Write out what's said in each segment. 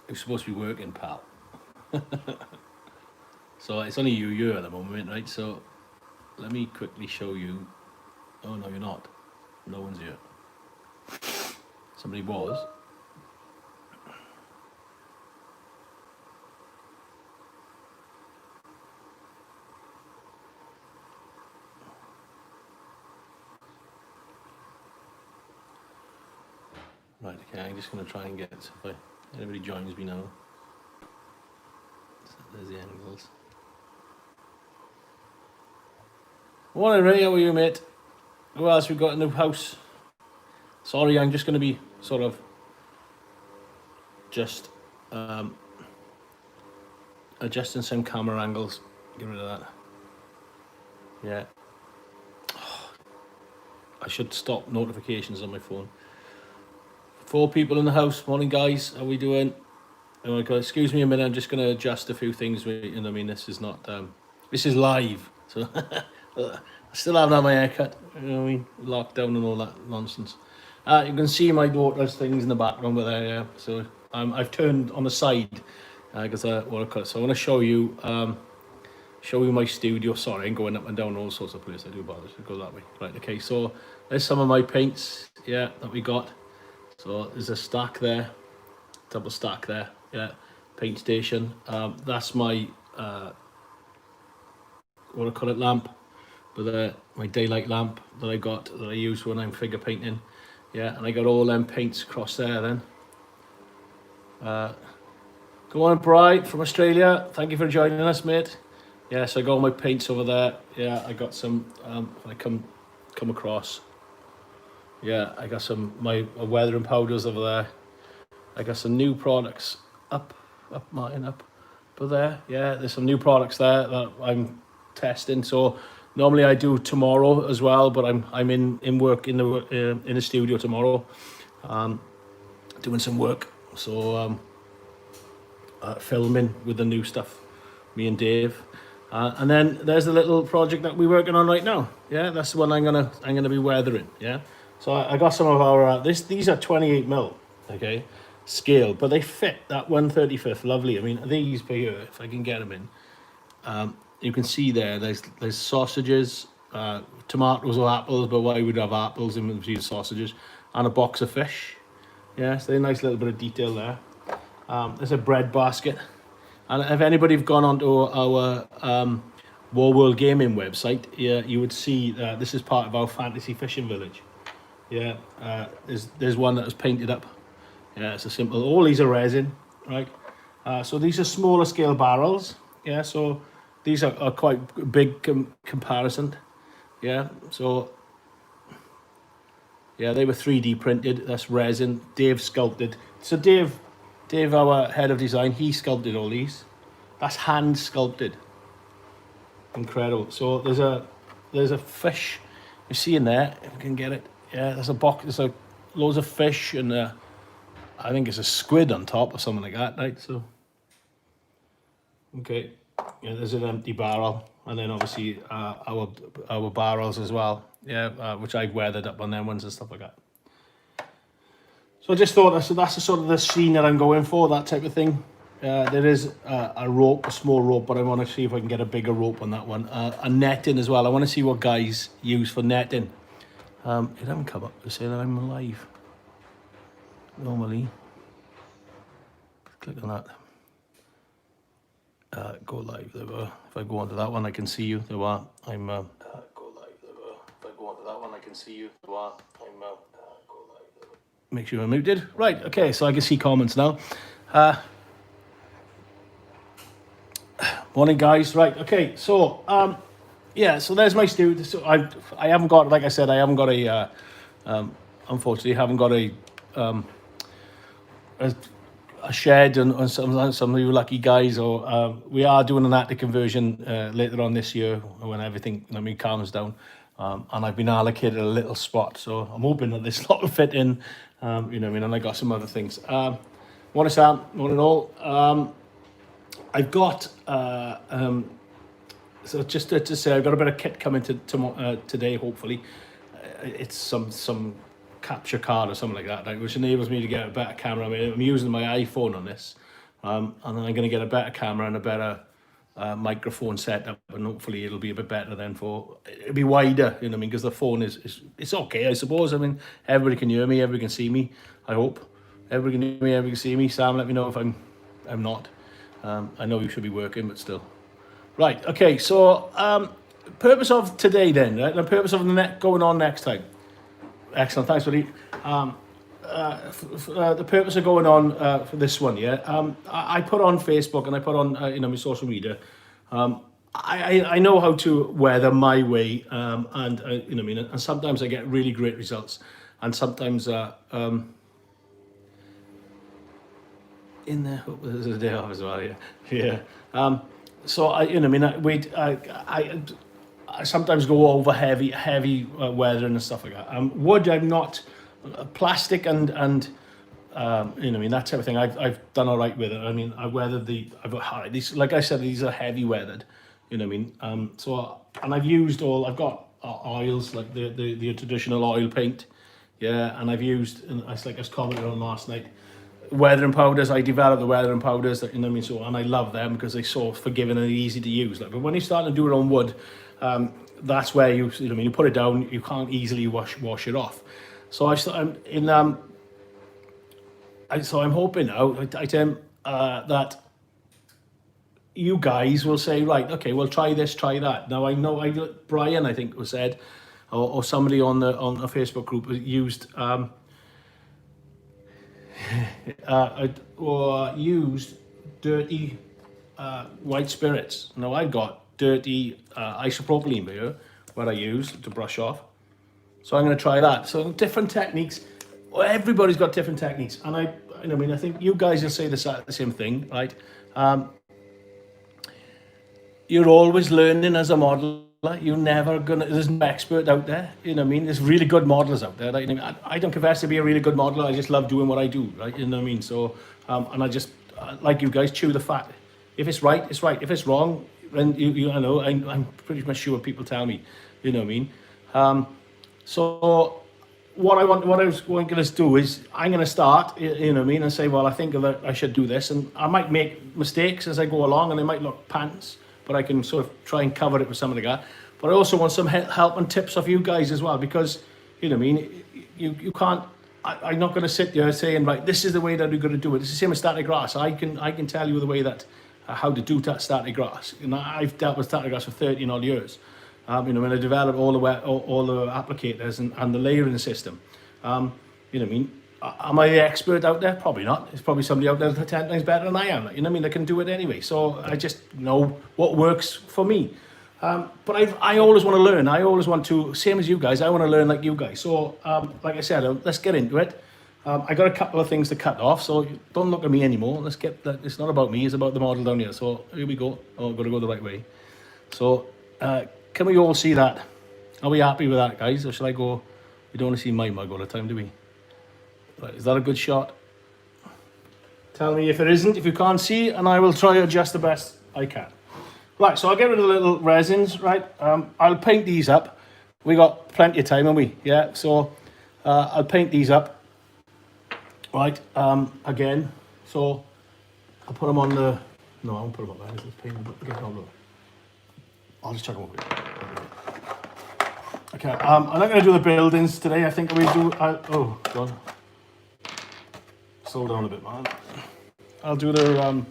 You're supposed to be working, pal. So it's only you here at the moment, right? So let me quickly show you. Oh no, you're not. No one's here. Somebody was. Right, okay, I'm just going to try and get, if anybody joins me now. So there's the angles. Morning, Ray, how are you, mate? Who else we got in the house? Sorry, I'm just going to be sort of just adjusting some camera angles. Get rid of that. Yeah. I should stop notifications on my phone. 4 people in the house. Morning, guys. How are we doing? Oh my God, excuse me a minute. I'm just going to adjust a few things. And I mean, this is not. This is live, so I still haven't had my haircut. You know what I mean? Lockdown and all that nonsense. You can see my daughter's things in the background, but there, yeah. So I've turned on the side because I want to cut. So I want to show you my studio. Sorry, I'm going up and down all sorts of places. I do bother to go that way. Right, okay. So there's some of my paints, yeah, that we got. So there's a stack there, double stack there, yeah. Paint station. That's my what I call it, lamp, but my daylight lamp that I use when I'm figure painting. Yeah, and I got all them paints across there then. Good morning, Bright from Australia. Thank you for joining us, mate. Yeah, so I got all my paints over there. Yeah, I got some, I come across. Yeah, I got some, my weathering powders over there. I got some new products up, Martyn, up there. Yeah, there's some new products there that I'm testing. So normally I do tomorrow as well, but I'm in work in the studio tomorrow, doing some work. So filming with the new stuff, me and Dave. And then there's the little project that we're working on right now. Yeah, that's the one I'm gonna be weathering. Yeah, so I got some of our these are 28mm, okay, scale, but they fit that 1/35. Lovely. I mean, these per here, if I can get them in, you can see there's sausages, tomatoes or apples, but why would have apples in between sausages, and a box of fish. Yeah, so a nice little bit of detail there. There's a bread basket. And if anybody have gone onto our War World Gaming website, yeah, you would see this is part of our fantasy fishing village. Yeah, there's one that was painted up. Yeah, it's a simple. All these are resin, right? So these are smaller scale barrels. Yeah, so these are quite big comparison. Yeah, so yeah, they were 3D printed. That's resin. Dave sculpted. So Dave, our head of design, he sculpted all these. That's hand sculpted. Incredible. So there's a fish you see in there, if you can get it. Yeah, there's a box. There's loads of fish and I think it's a squid on top or something like that, right? So okay, yeah, there's an empty barrel, and then obviously our barrels as well. Yeah, which I've weathered up on them ones and stuff like that. So I just thought that's the sort of the scene that I'm going for, that type of thing. There is a rope, a small rope, but I want to see if I can get a bigger rope on that one. A netting as well. I want to see what guys use for netting. It hasn't come up to say that I'm live. Normally, click on that. Go live. There we are. If I go onto that one, I can see you. There we are. I'm. Go live. There we are. If I go onto that one, I can see you. There we are. I'm. Go live. There we are. Make sure I'm muted. Right. Okay. So I can see comments now. Morning, guys. Right. Okay. So yeah. So there's my studio. So I haven't got, like I said, I haven't got a. Unfortunately, haven't got a shed and some of you lucky guys, or we are doing an attic conversion later on this year when everything calms down, and I've been allocated a little spot, so I'm hoping that this lot will fit in. And I got some other things. Morning, Sam. Morning, all. I've got so just to say, I've got a bit of kit coming today. Hopefully, it's some capture card or something like that, which enables me to get a better camera. I mean, I'm using my iPhone on this, and then I'm going to get a better camera and a better microphone setup, and hopefully it'll be a bit better then it'll be wider, you know what I mean, because the phone is it's okay, I suppose. I mean, everybody can hear me, everybody can see me, I hope. Everybody can hear me, everybody can see me. Sam, let me know if I'm not. I know you should be working, but still. Right, okay, so purpose of today then, right? The purpose of the going on next time. Excellent, thanks, buddy. The purpose of going on for this one, yeah. I put on Facebook and I put on you know, my social media. I know how to weather my way, and you know what I mean. And sometimes I get really great results, and sometimes in there, there's a day off as well, yeah. So I, you know, I sometimes go over heavy weathering and stuff like that. Wood, I'm not. Plastic and you know what I mean, that type of thing. I've done all right with it. I mean, I weathered these, like I said, these are heavy weathered. You know what I mean. And I've got oils like the traditional oil paint, yeah. And I've used, and I was commenting on last night, weathering powders. I developed the weathering powders that, you know what I mean. So, and I love them because they're so forgiving and easy to use. Like, but when you start to do it on wood, that's where you know what I mean. You put it down, you can't easily wash it off. So I'm hoping now that you guys will say, right, okay, we'll try this, try that. Now I know Brian, I think was said, or somebody on a Facebook group used or used dirty white spirits. Now I've got dirty isopropylene here, what I use to brush off. So I'm going to try that. So different techniques. Everybody's got different techniques, and you know what I mean, I think you guys will say the same thing, right? You're always learning as a modeler. You're never gonna. There's no expert out there. You know what I mean? There's really good modelers out there. Right? I don't confess to be a really good modeler. I just love doing what I do, right? You know what I mean? So, and I just like you guys, chew the fat. If it's right, it's right. If it's wrong, then I know. I'm pretty much sure people tell me. You know what I mean? So what I was going to do is I'm going to start, you know what I mean, and say, well, I think that I should do this, and I might make mistakes as I go along, and they might look pants, but I can sort of try and cover it with something like that. But I also want some help and tips of you guys as well, because you know what I mean, you can't. I'm not going to sit there saying, right, this is the way that we're going to do it. It's the same as static grass. I can tell you the way that how to do static grass. And I've dealt with static grass for 13 odd years. You know, when I developed all the applicators and the layering system, you know what I mean? Am I the expert out there? Probably not. There's probably somebody out there that's 10 times better than I am. You know what I mean? They can do it anyway. So I just know what works for me. But I always want to learn. I always want to, same as you guys, I want to learn like you guys. So like I said, let's get into it. I got a couple of things to cut off, so don't look at me anymore. Let's get that. It's not about me, it's about the model down here. So here we go. Oh, I've got to go the right way. So, can we all see that? Are we happy with that, guys? Or shall I go? We don't want to see my mug all the time, do we? Right, is that a good shot? Tell me if it isn't, if you can't see, and I will try to adjust the best I can. Right, so I'll get rid of the little resins, right? I'll paint these up. We got plenty of time, haven't we? Yeah, so I'll paint these up. Right, again, so I'll put them on the... No, I won't put them up there. Let's paint them up. I'll just chuck them over here. Okay, I'm not going to do the buildings today. I think we do... oh, God. Slow down a bit, man. I'll do the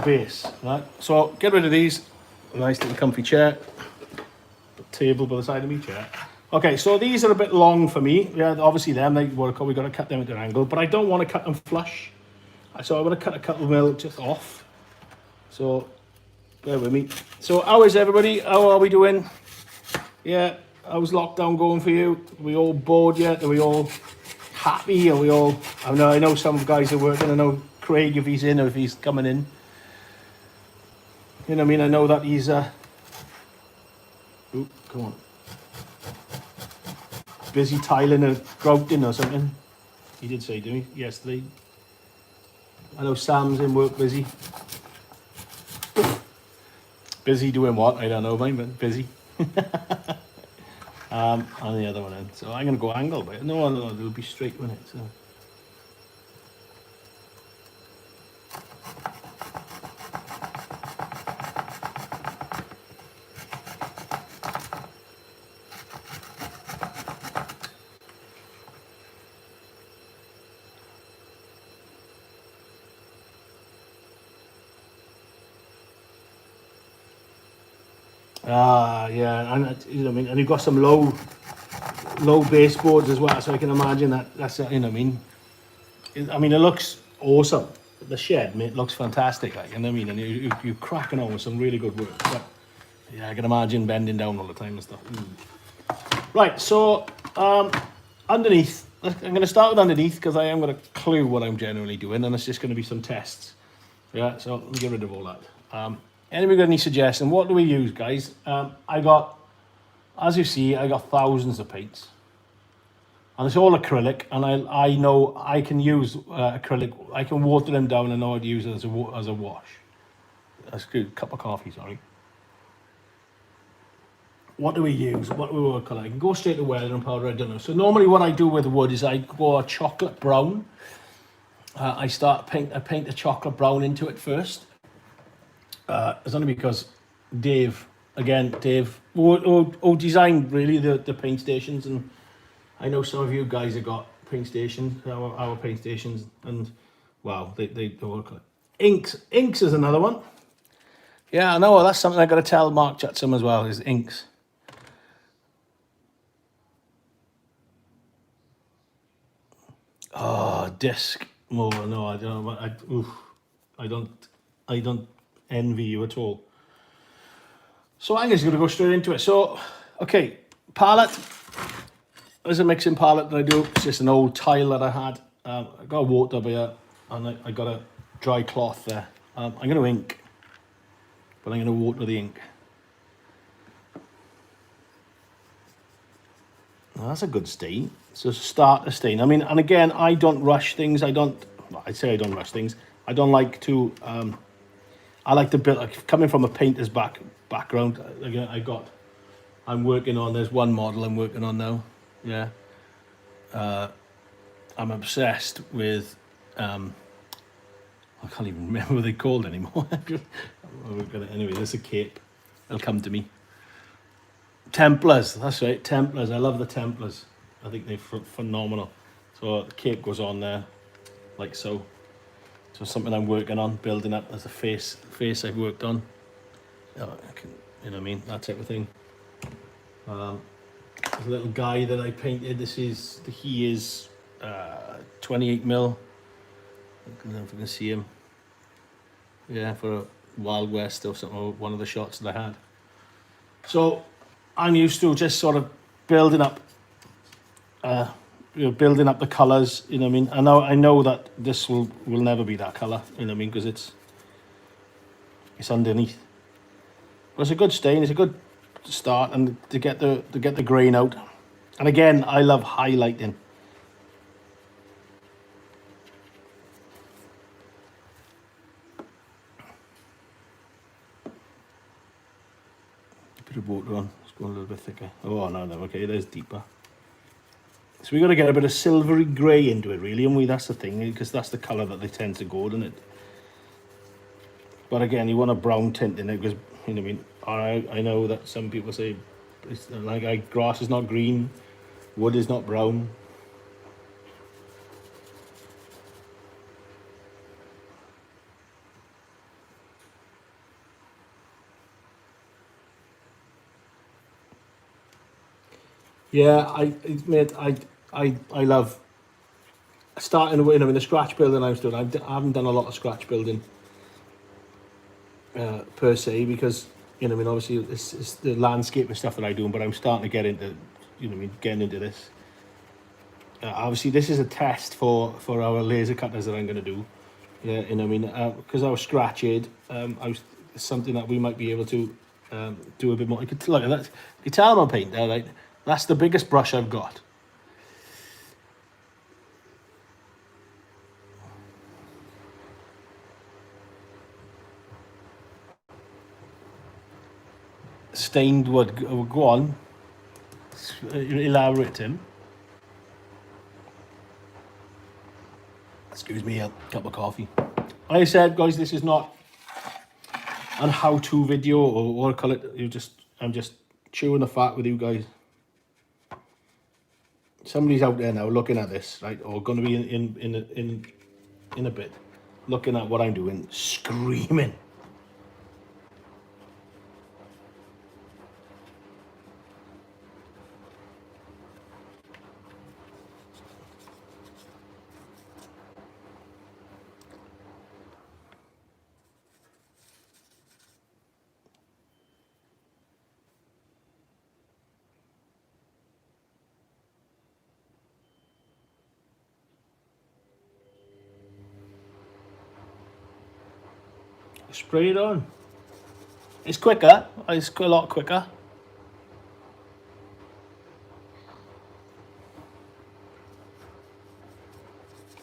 base, right? So, get rid of these. A nice little comfy chair. Table by the side of me, chair. Okay, so these are a bit long for me. Yeah, obviously them, we've got to cut them at an angle, but I don't want to cut them flush. So I want to cut a couple mil just off. So... bear with me. So how is everybody? How are we doing? Yeah, how's lockdown going for you? Are we all bored yet? Are we all happy? Are we all... I know some guys are working. I know Craig, if he's in or if he's coming in. You know what I mean? I know that he's... Ooh, come on. Busy tiling a grouting or something. He did say to me yesterday. I know Sam's in work busy. Busy doing what? I don't know, mate, but busy. On the other one then. So I'm going to go angle, but no, it'll be straight with it. So Yeah, and you know what I mean, and you've got some low baseboards as well, so I can imagine that's you know what I mean. I mean, it looks awesome. The shed, mate, looks fantastic. Like, you know what I mean, and you're cracking on with some really good work. But yeah, I can imagine bending down all the time and stuff. Right, so underneath, I'm going to start with underneath because I am going to clue what I'm generally doing, and it's just going to be some tests. Yeah, so let me get rid of all that. Anybody got any suggestions? What do we use, guys? I got, as you see, I got thousands of paints. And it's all acrylic, and I know I can use acrylic. I can water them down and know how to use it as a wash. That's good. Cup of coffee, sorry. What do we use? What do we work on? I can go straight to weathering powder, I don't know. So normally what I do with wood is I go a chocolate brown. I paint a chocolate brown into it first. It's only because Dave who designed really the paint stations, and I know some of you guys have got paint stations, our paint stations, and wow, they work. Inks is another one. Yeah, I know, that's something I got to tell Mark Chatham as well, is inks. Oh, disc. Oh no, I don't know. I don't envy you at all. So I'm just going to go straight into it. So, okay, palette. There's a mixing palette that I do. It's just an old tile that I had. I got a water here, and I got a dry cloth there. I'm going to ink, but I'm going to water the ink. Now, that's a good stain. So start a stain. I mean, and again, I don't rush things. I'd say I don't rush things. I don't like to. I like to build. Like, coming from a painter's background, again, I'm working on. There's one model I'm working on now. Yeah. I'm obsessed with. I can't even remember what they're called anymore. Anyway, there's a cape. It'll come to me. Templars, that's right, Templars. I love the Templars. I think they're phenomenal. So the cape goes on there, like so. So something I'm working on, building up as a face I've worked on. You know what I mean, that type of thing. There's a little guy that I painted. He is 28mm. I don't know if you can see him. Yeah, for a Wild West or something, or one of the shots that I had. So I'm used to just sort of building up, building up the colours. You know what I mean? I know that this will never be that colour. You know what I mean? Because it's underneath. But it's a good stain. It's a good start, and to get the grain out. And again, I love highlighting. Bit of water on. It's going a little bit thicker. Oh no, okay, there's deeper. So we got to get a bit of silvery grey into it, really, and that's the thing, because that's the colour that they tend to go, doesn't it? But again, you want a brown tint in it, because you know what I mean. I know that some people say it's like grass is not green, wood is not brown. Yeah, I love starting with, the scratch building I was doing. I haven't done a lot of scratch building per se, because obviously it's the landscape and stuff that I do, but I'm starting to get into getting into this. Obviously this is a test for our laser cutters that I'm going to do. Yeah, because I was scratched, it's something that we might be able to do a bit more. You can look at that. You tell them I'm painting there, right? That's the biggest brush I've got. Stained wood. Go on. Elaborate, Tim. Excuse me, a cup of coffee. Like I said, guys, this is not a how-to video or what I call it. I'm just chewing the fat with you guys. Somebody's out there now looking at this, right, or going to be in a bit, looking at what I'm doing, screaming. spray it on. It's quicker. It's a lot quicker.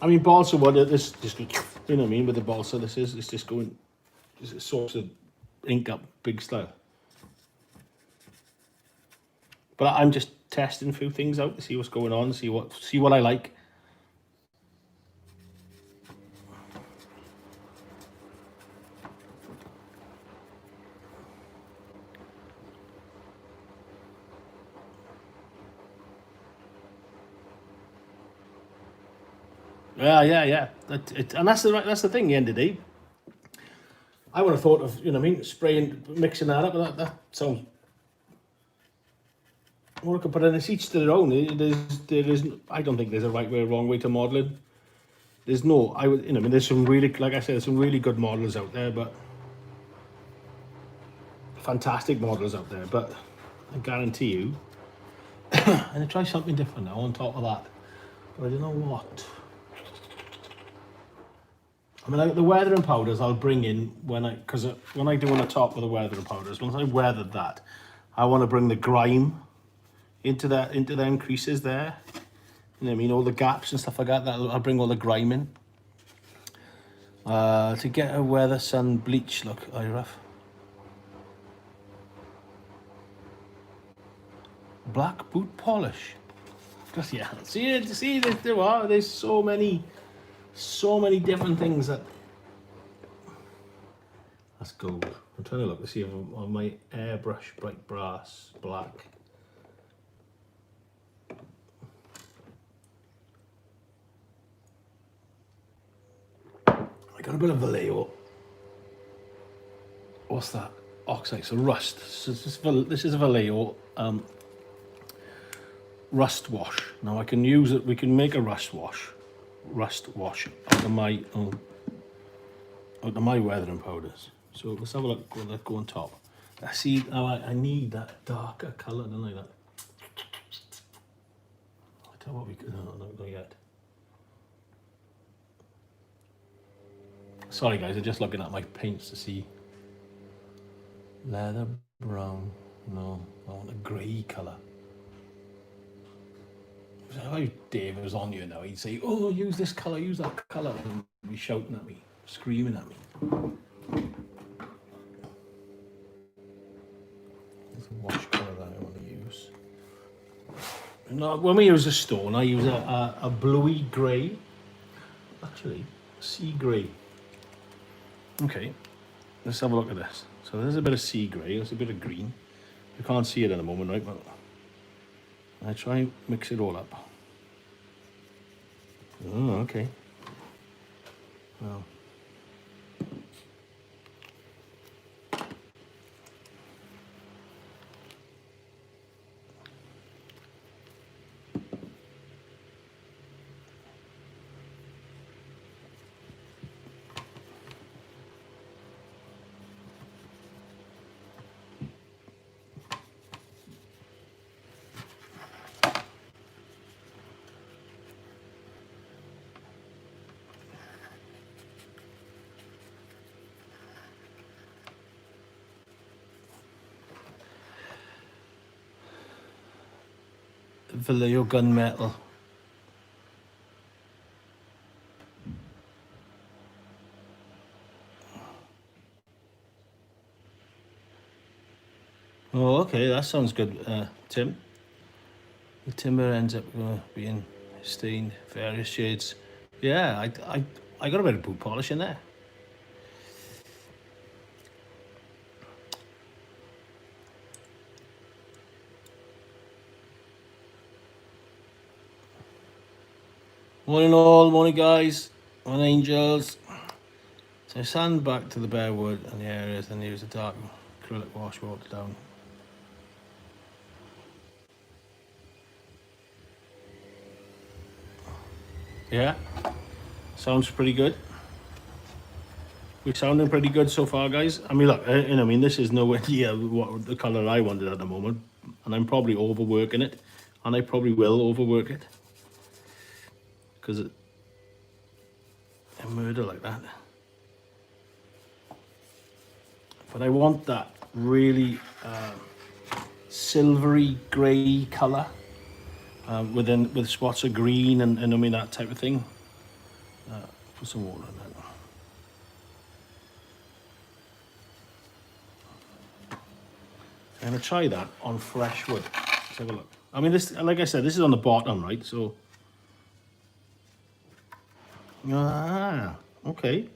I mean, balsa wood, this just, you know what I mean, with the balsa, it's just going, it sorts of ink up big style. But I'm just testing a few things out to see what's going on, see what I like. Yeah. And that's the thing. At the end of the day, I would have thought of, you know what I mean, spraying, mixing that up. But that sounds. Well, I could put in, it's each to their own. There is. I don't think there's a right way or wrong way to modelling. There's no. I would. You know, I mean, there's some really, like I said, there's some really good models out there, but fantastic models out there. But I guarantee you, I'm gonna try something different now on top of that. But I don't know what. I mean, like the weathering powders I'll bring in when I do on the top with the weathering powders, once I weathered that, I want to bring the grime into them creases there. You know what I mean? All the gaps and stuff like that, I'll bring all the grime in. To get a weather sun bleach look, I rough. Black boot polish. Just yeah. See, there's so many different things that. That's gold. I'm trying to look to see if on my airbrush bright brass black. I got a bit of Vallejo. What's that? Oxide, so rust. So this is a Vallejo rust wash. Now I can use it. We can make a rust wash out of my weathering powders. So let's have a look. Let's go on top. I see. Now I need that darker colour, don't I? That. I tell you what we could. No, not yet. Sorry guys, I'm just looking at my paints to see. Leather brown. No, I want a grey colour. If Dave was on you now, he'd say, "Oh, use this colour, use that colour," and he'd be shouting at me, screaming at me. There's a wash colour that I want to use. No, when we use a stone, I use a bluey grey. Actually, sea grey. Okay, let's have a look at this. So there's a bit of sea grey, there's a bit of green. You can't see it at the moment, right? But I try and mix it all up. Oh, okay. Well. Vallejo gunmetal. Oh, okay, that sounds good, Tim. The timber ends up being stained various shades. Yeah, I got a bit of boot polish in there. Morning all, morning guys, morning angels. So sand back to the bare wood and the areas and use a dark acrylic wash water down. Yeah, sounds pretty good. We're sounding pretty good so far, guys. I mean, look, I mean, this is nowhere near what the colour I wanted at the moment, and I'm probably overworking it, and I probably will overwork it. Because a murder like that. but I want that really silvery grey colour with spots of green and I mean that type of thing. Put some water in that. I'm going to try that on fresh wood. Let's have a look. I mean, this, like I said, this is on the bottom, right? So, okay.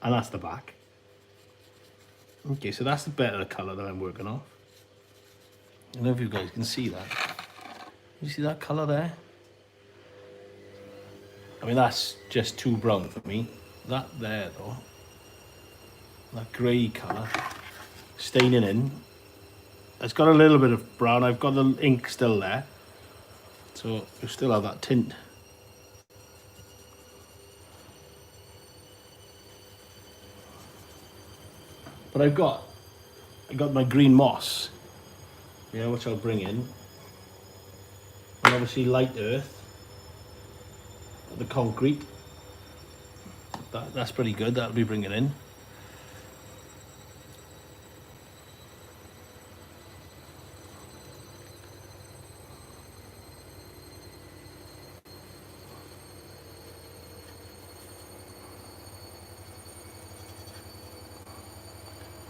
And that's the back. Okay, so that's the better colour that I'm working off. I don't know if you guys can see that. You see that colour there? I mean, that's just too brown for me. That there, though, that grey colour, staining in. It's got a little bit of brown. I've got the ink still there. So you still have that tint. But I got my green moss, yeah, which I'll bring in. And obviously light earth, the concrete. That's pretty good. That'll be bringing in.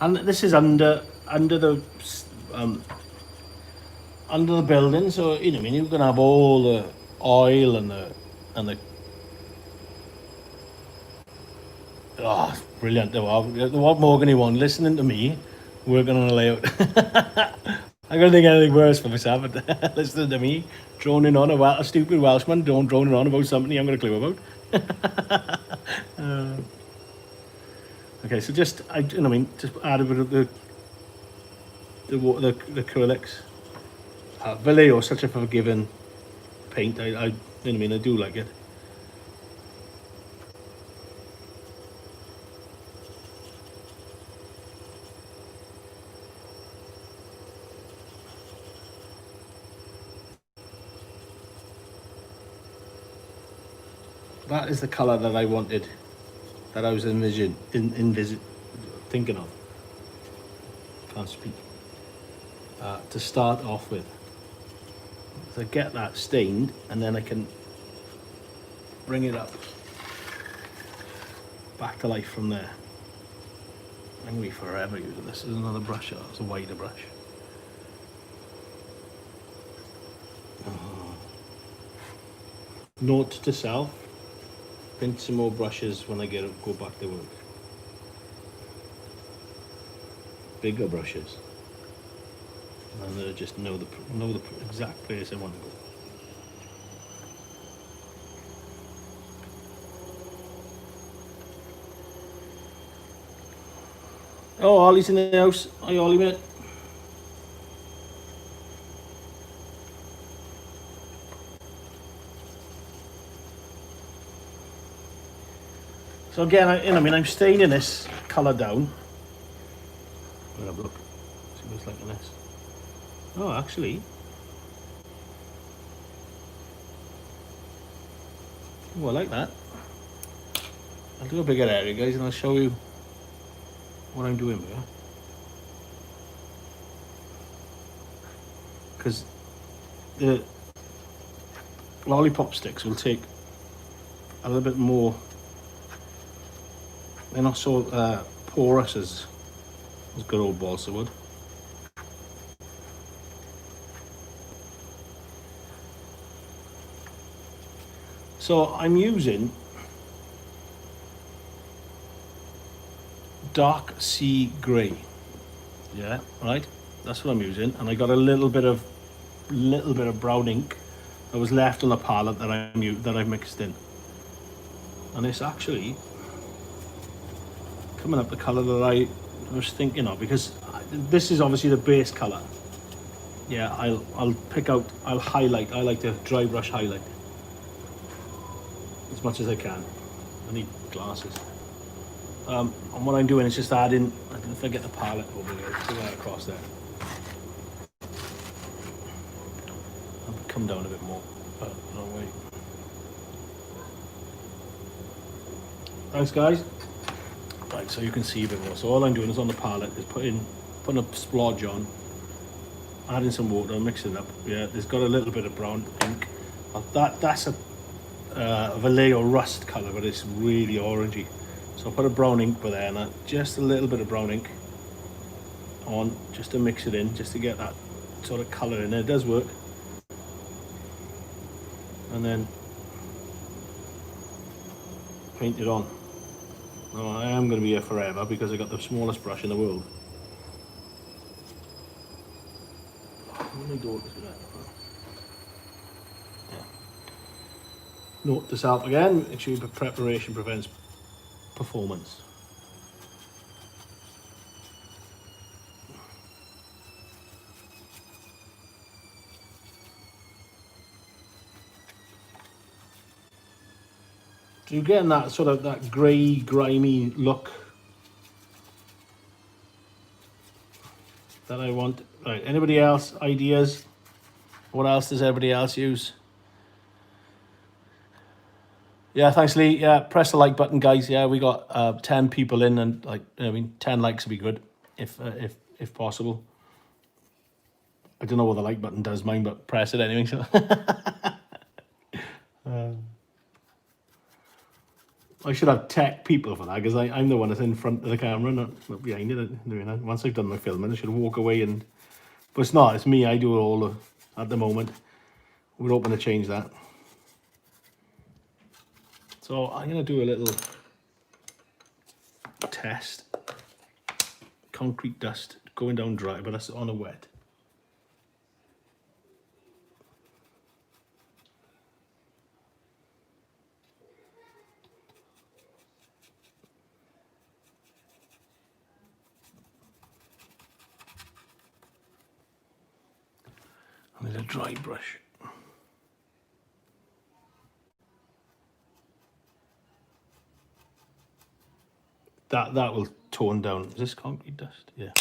And this is under the building, so you know, I mean, you can have all the oil and the oh, brilliant. What more can you want? Listening to me working on a layout. I don't think anything worse for myself, but listening to me droning on about a stupid Welshman, droning on about something you haven't got a clue about. Okay, so just just add a bit of the acrylics. Vallejo is such a forgiving paint. I do like it. That is the colour that I wanted, that I was thinking of. Can't speak. To start off with. So get that stained, and then I can bring it up back to life from there. I'm going to be forever using this. There's another brush. It's a wider brush. Note to self: print some more brushes when I go back to work. Bigger brushes. And I just know the exact place I want to go. Oh, Ollie's in the house. Hi, Ollie, mate. So again, I'm staining this colour down. I'll have a look. See what it's like in this. Oh, actually. Oh, I like that. I'll do a bigger area, guys, and I'll show you what I'm doing here. Because the lollipop sticks will take a little bit more. They're not so porous as good old balsa wood. So I'm using dark sea grey. Yeah, right. That's what I'm using, and I got a little bit of brown ink that was left on the palette that I've mixed in, and it's actually coming up the colour that I was thinking of, because this is obviously the base colour. Yeah, I'll highlight. I like to dry brush highlight as much as I can. I need glasses. And what I'm doing is just adding, if I get the palette over there, see that across there. I'll come down a bit more, but no way. Thanks, guys. Right, so you can see a bit more. So all I'm doing is on the palette is putting a splodge on, adding some water, mixing it up. Yeah, there's got a little bit of brown ink. That's a Vallejo rust colour, but it's really orangey. So I put a brown ink by there, and just a little bit of brown ink on, just to mix it in, just to get that sort of colour in there. It does work. And then paint it on. Now I am going to be here forever because I got the smallest brush in the world. Note to self again, make sure preparation prevents performance. So you're getting that sort of that grey, grimy look that I want. Right, anybody else ideas? What else does everybody else use? Yeah, thanks, Lee. Yeah, press the like button, guys. Yeah, we got 10 people in, and 10 likes would be good if possible. I don't know what the like button does, mine, but press it anyway. So. I should have tech people for that, because I'm the one that's in front of the camera, not behind it. Once I've done my filming, I should walk away and... But it's not, it's me, I do it all at the moment. We're hoping to change that. So I'm going to do a little test. Concrete dust going down dry, but that's on a wet. And there's a dry brush. That will tone down. Is this concrete dust? Yeah.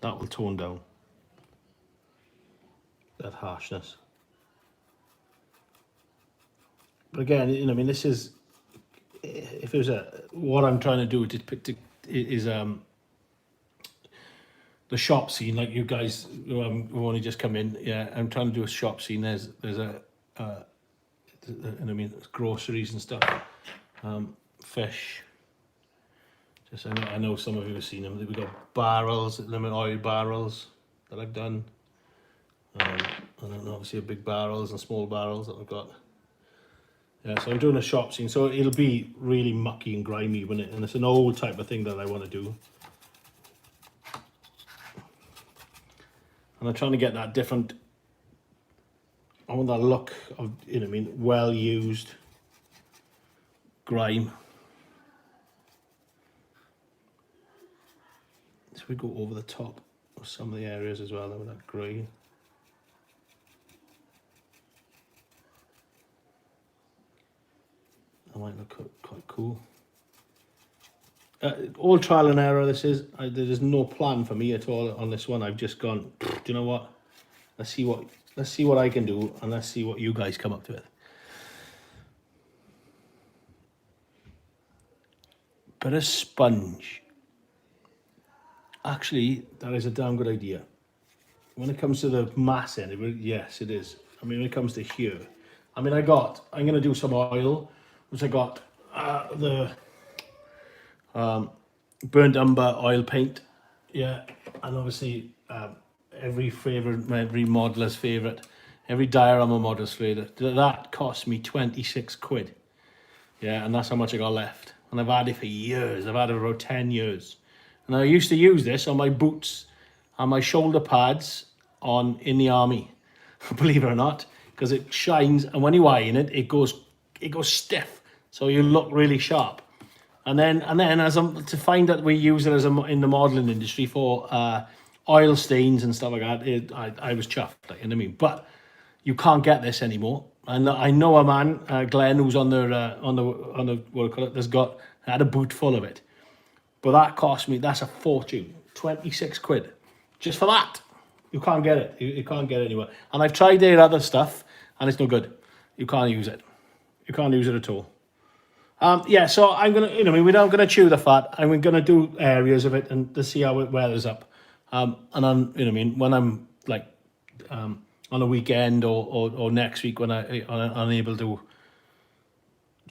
That will tone down that harshness. But again, I mean, this is, if there's what I'm trying to do is the shop scene, like you guys who have only just come in. Yeah, I'm trying to do a shop scene. There's and I mean, groceries and stuff, fish. Just I know some of you have seen them. We've got barrels, oil barrels that I've done. And then obviously big barrels and small barrels that I've got. Yeah, so I'm doing a shop scene, so it'll be really mucky and grimy and it's an old type of thing that I want to do. And I'm trying to get that different. I want that look of, well used grime. So we go over the top of some of the areas as well with that grey. That might look quite cool. All trial and error. This is. There's no plan for me at all on this one. I've just gone. Do you know what? Let's see what I can do, and let's see what you guys come up with. Bit of sponge. Actually, that is a damn good idea. When it comes to the mass end, yes, it is. I mean, when it comes to here, I mean, I'm going to do some oil, which I got the burnt umber oil paint. Yeah, and obviously every modeler's favourite, every diorama modeler's favourite. That cost me 26 quid. Yeah, and that's how much I got left. And I've had it for years. I've had it for about 10 years. And I used to use this on my boots and my shoulder pads in the army, believe it or not, because it shines, and when you iron it, it goes stiff, so you look really sharp. And then to find that we use it in the modelling industry for oil stains and stuff like that, I was chuffed, like, you know what I mean? But you can't get this anymore. And I know a man, Glenn, who's on the what do you call it, had a boot full of it. But that cost me, that's a fortune, 26 quid, just for that. You can't get it. You can't get it anywhere. And I've tried their other stuff, and it's no good. You can't use it. You can't use it at all. Yeah, so I'm gonna, we're not gonna chew the fat. I'm gonna do areas of it and to see how it weathers up. And I'm, when I'm like on a weekend or next week when I'm unable to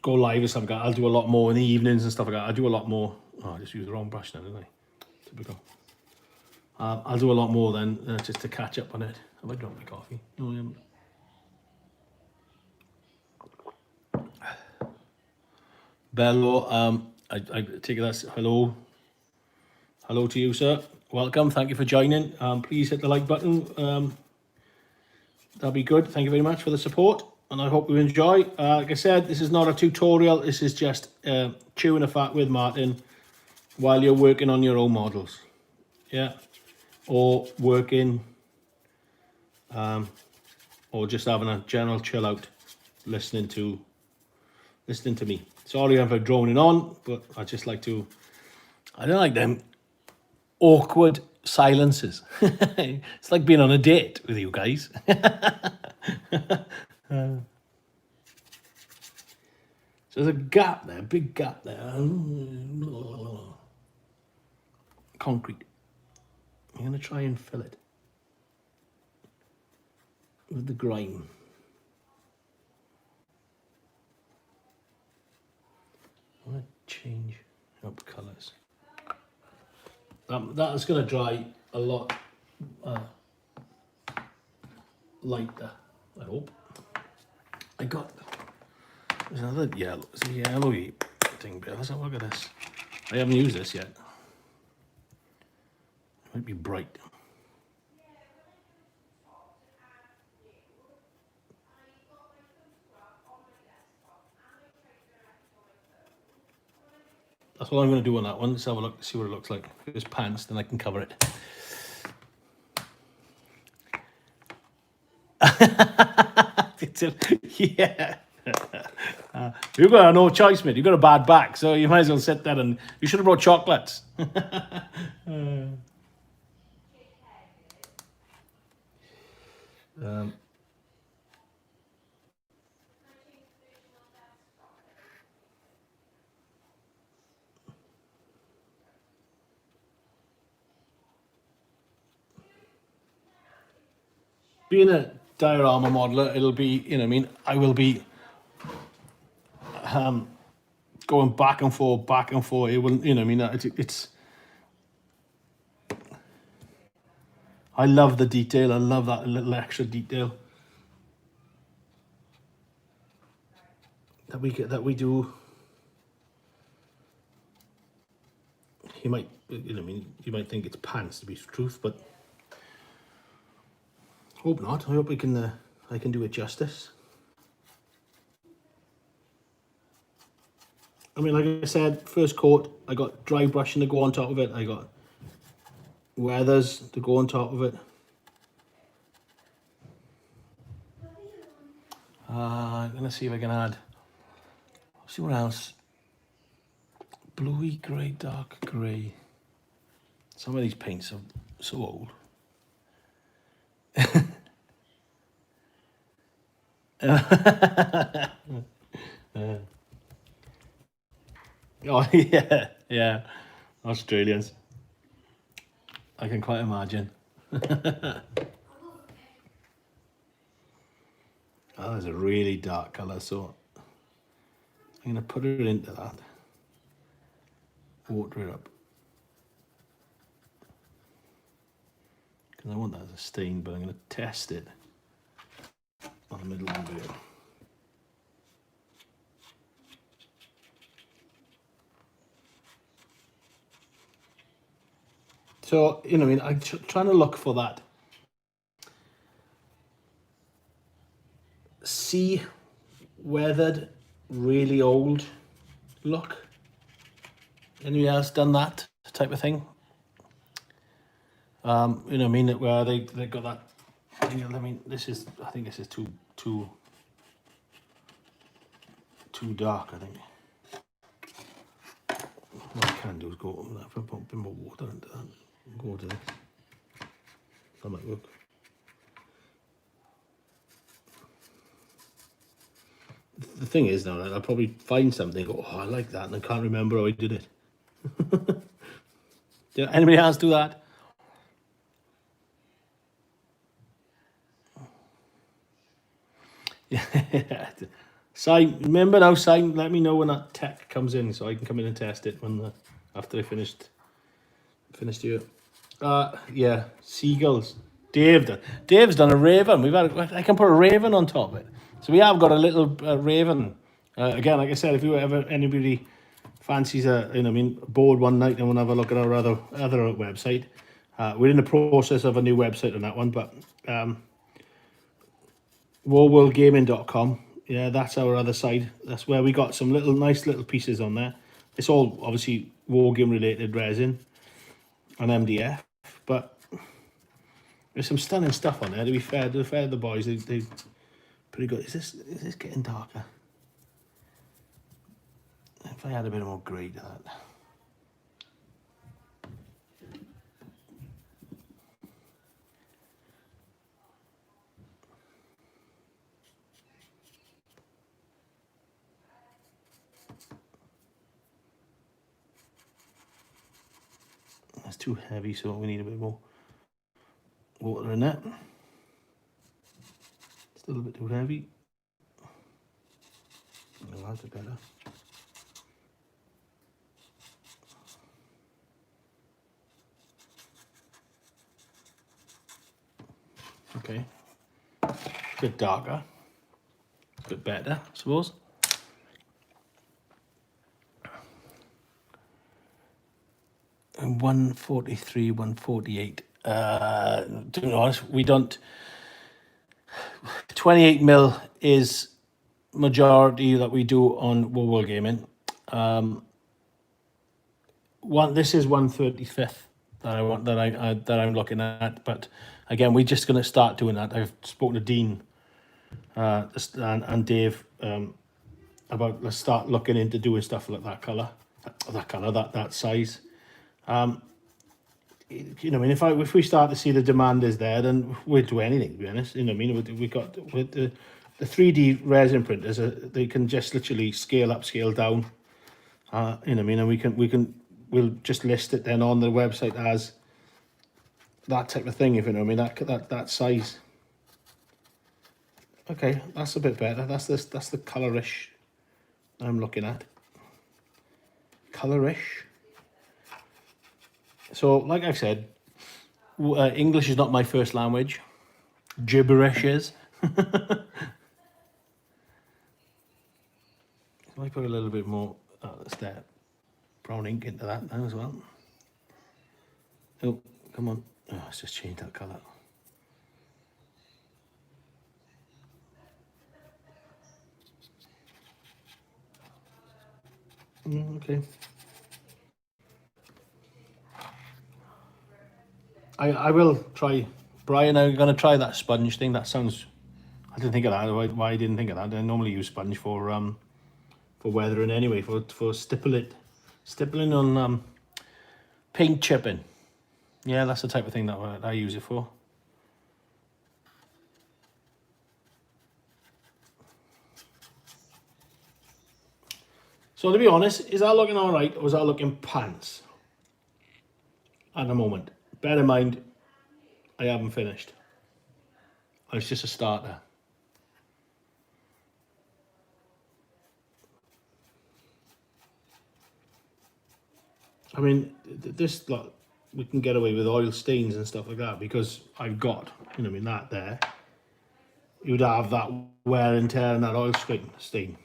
go live or something, I'll do a lot more in the evenings and stuff like that. I'll do a lot more. Oh, I just used the wrong brush now, didn't I? Typical. I'll do a lot more then, just to catch up on it. Have I dropped my coffee? No, I haven't. Bello, I take it that's hello. Hello to you, sir. Welcome. Thank you for joining. Please hit the like button. That'll be good. Thank you very much for the support, and I hope you enjoy. Like I said, this is not a tutorial. This is just chewing the fat with Martyn while you're working on your own models. Yeah, or working, or just having a general chill out, listening to me. Sorry if I'm droning on, but I just like to. I don't like them awkward silences. It's like being on a date with you guys. So there's a gap there, a big gap there. Concrete. I'm going to try and fill it with the grime. I want to change up colours. That is going to dry a lot lighter, I hope. I got, there's another yellow, it's a yellowy thing, but let's have a look at this. I haven't used this yet. It might be bright. That's what I'm going to do on that one. Let's have a look, see what it looks like. If it's pants, then I can cover it. Yeah. You've got no choice, mate. You've got a bad back, so you might as well sit there and you should have brought chocolates. Being a diorama modeler, it'll be, I will be going back and forth. It will, it's. I love the detail. I love that little extra detail that we do. You might, you might think it's pants to be truth, but hope not. I hope I can do it justice. I mean, like I said, first coat, I got dry brushing to go on top of it. I got weathers to go on top of it. I'm gonna see if I can add. See what else. Bluey grey, dark grey. Some of these paints are so old. Oh yeah, yeah. Australians. I can quite imagine. Oh, that's a really dark colour, so I'm going to put it into that. Water it up. Because I want that as a stain, but I'm going to test it on the middle of the video. So, I'm trying to look for that sea weathered, really old look. Anyone else done that type of thing? Where they got that. This is, I think this is too dark. I think what I can do is go over that, put a bit more water into that. Go to this. That might work. the thing is now, I'll probably find something, go, oh, I like that, and I can't remember how I did it. Yeah, anybody else do that? Yeah. Remember now, let me know when that tech comes in so I can come in and test it after I finished here. Yeah, seagulls. Dave's done a raven. I can put a raven on top of it. So we have got a little raven. Again, like I said, if anybody fancies bored one night and want to have a look at our other website, we're in the process of a new website on that one, but warworldgaming.com. Yeah, that's our other side. That's where we got some nice little pieces on there. It's all obviously wargame related resin and MDF, but there's some stunning stuff on there. To be fair to the boys, they pretty good. Is this getting darker? If I had a bit more grey to that. That's too heavy, so we need a bit more water in that. Still a bit too heavy. Oh, that's better. Okay. A bit darker. A bit better, I suppose. And 143, 148. To be honest, we don't. 28 mil is majority that we do on World Gaming. This is 135th that I want that I'm looking at, but again, we're just going to start doing that. I've spoken to Dean and Dave about let's start looking into doing stuff like that color, that size. If we start to see the demand is there, then we'll do anything. To be honest, we got with the 3D resin printers. They can just literally scale up, scale down. And we'll just list it then on the website as that type of thing. If you know what I mean, that size. Okay, that's a bit better. That's the colorish I'm looking at. Colorish. So, like I've said, English is not my first language. Gibberish is. I put a little bit more brown ink into that now as well. Oh, come on. Oh, let's just change that colour. Okay. I will try. Brian, I'm going to try that sponge thing. That sounds... I didn't think of that. Why I didn't think of that? I normally use sponge for weathering anyway, for stippling on paint chipping. Yeah, that's the type of thing that I use it for. So to be honest, is that looking all right, or is that looking pants at the moment? Bear in mind, I haven't finished. It's just a starter. I mean, this lot, we can get away with oil stains and stuff like that because I've got, that there. You'd have that wear and tear and that oil stain.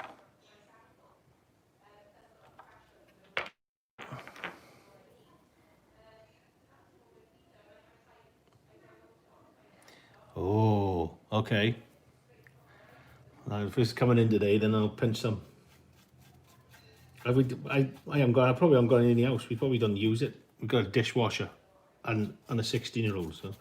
Oh, okay. Now, if it's coming in today, then I'll pinch some. I probably haven't got anything else. We probably don't use it. We've got a dishwasher and a 16-year-old, so.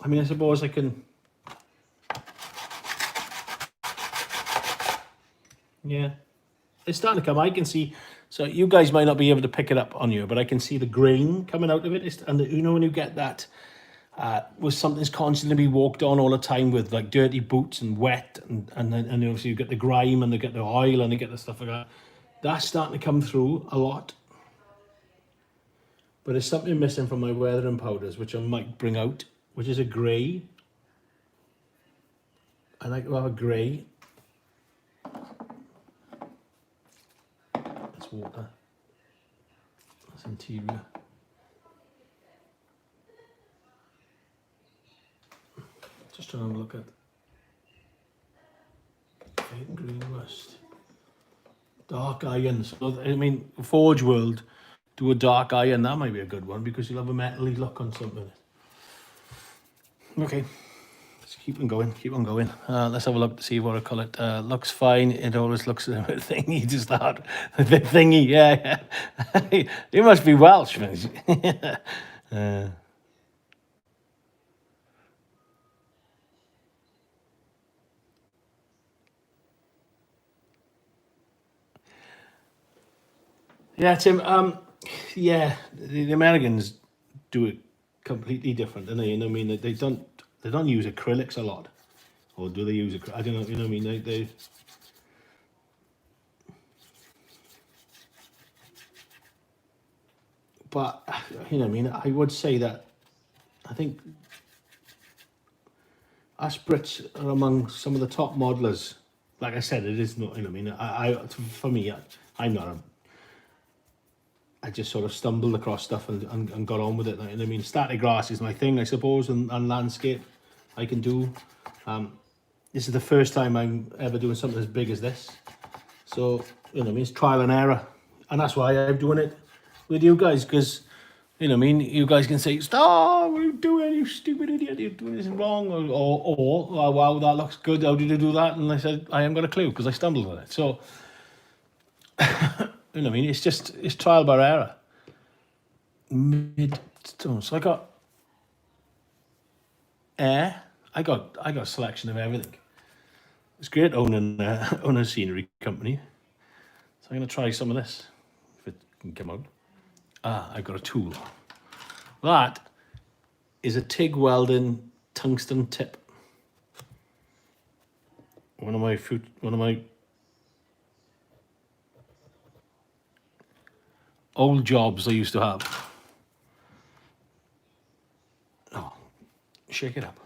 I mean, I suppose I can, yeah, it's starting to come. I can see, so you guys might not be able to pick it up on you, but I can see the grain coming out of it. And you know, when you get that, with something's constantly be walked on all the time with like dirty boots and wet, and obviously you get the grime and they get the oil and they get the stuff like that. That's starting to come through a lot. But there's something missing from my weathering powders, which I might bring out, which is a grey. I like to have a grey. That's water. That's interior. Just trying to look at fading green rust. Dark iron. So, I mean, Forge World, do a dark iron. That might be a good one because you'll have a metally look on something. Okay. Keep on going, keep on going. Let's have a look to see what I call it. Looks fine. It always looks a bit thingy to start. A bit thingy, yeah. You must be Welsh, man. Yeah, Tim. Yeah, the Americans do it completely different, don't they? You know what I mean? They don't use acrylics a lot, or do they use acrylics? I don't know. You know what I mean? They But you know what I mean? I would say that I think us Brits are among some of the top modelers. Like I said, it is not. You know what I mean? For me, I'm not a. I just sort of stumbled across stuff and got on with it. You know what I mean? Static grass is my thing, I suppose, and landscape I can do. This is the first time I'm ever doing something as big as this. So, you know what I mean? It's trial and error. And that's why I'm doing it with you guys, because, you know what I mean? You guys can say, stop, what are you doing, you stupid idiot, you're doing this wrong. Or oh, wow, that looks good, how did you do that? And I said, I haven't got a clue, because I stumbled on it. So, you know what I mean? It's trial by error. Mid-tone. So I got air. I got a selection of everything. It's great owning a scenery company. So I'm going to try some of this, if it can come out. I've got a tool. That is a TIG welding tungsten tip. One of my old jobs I used to have. Oh, shake it up.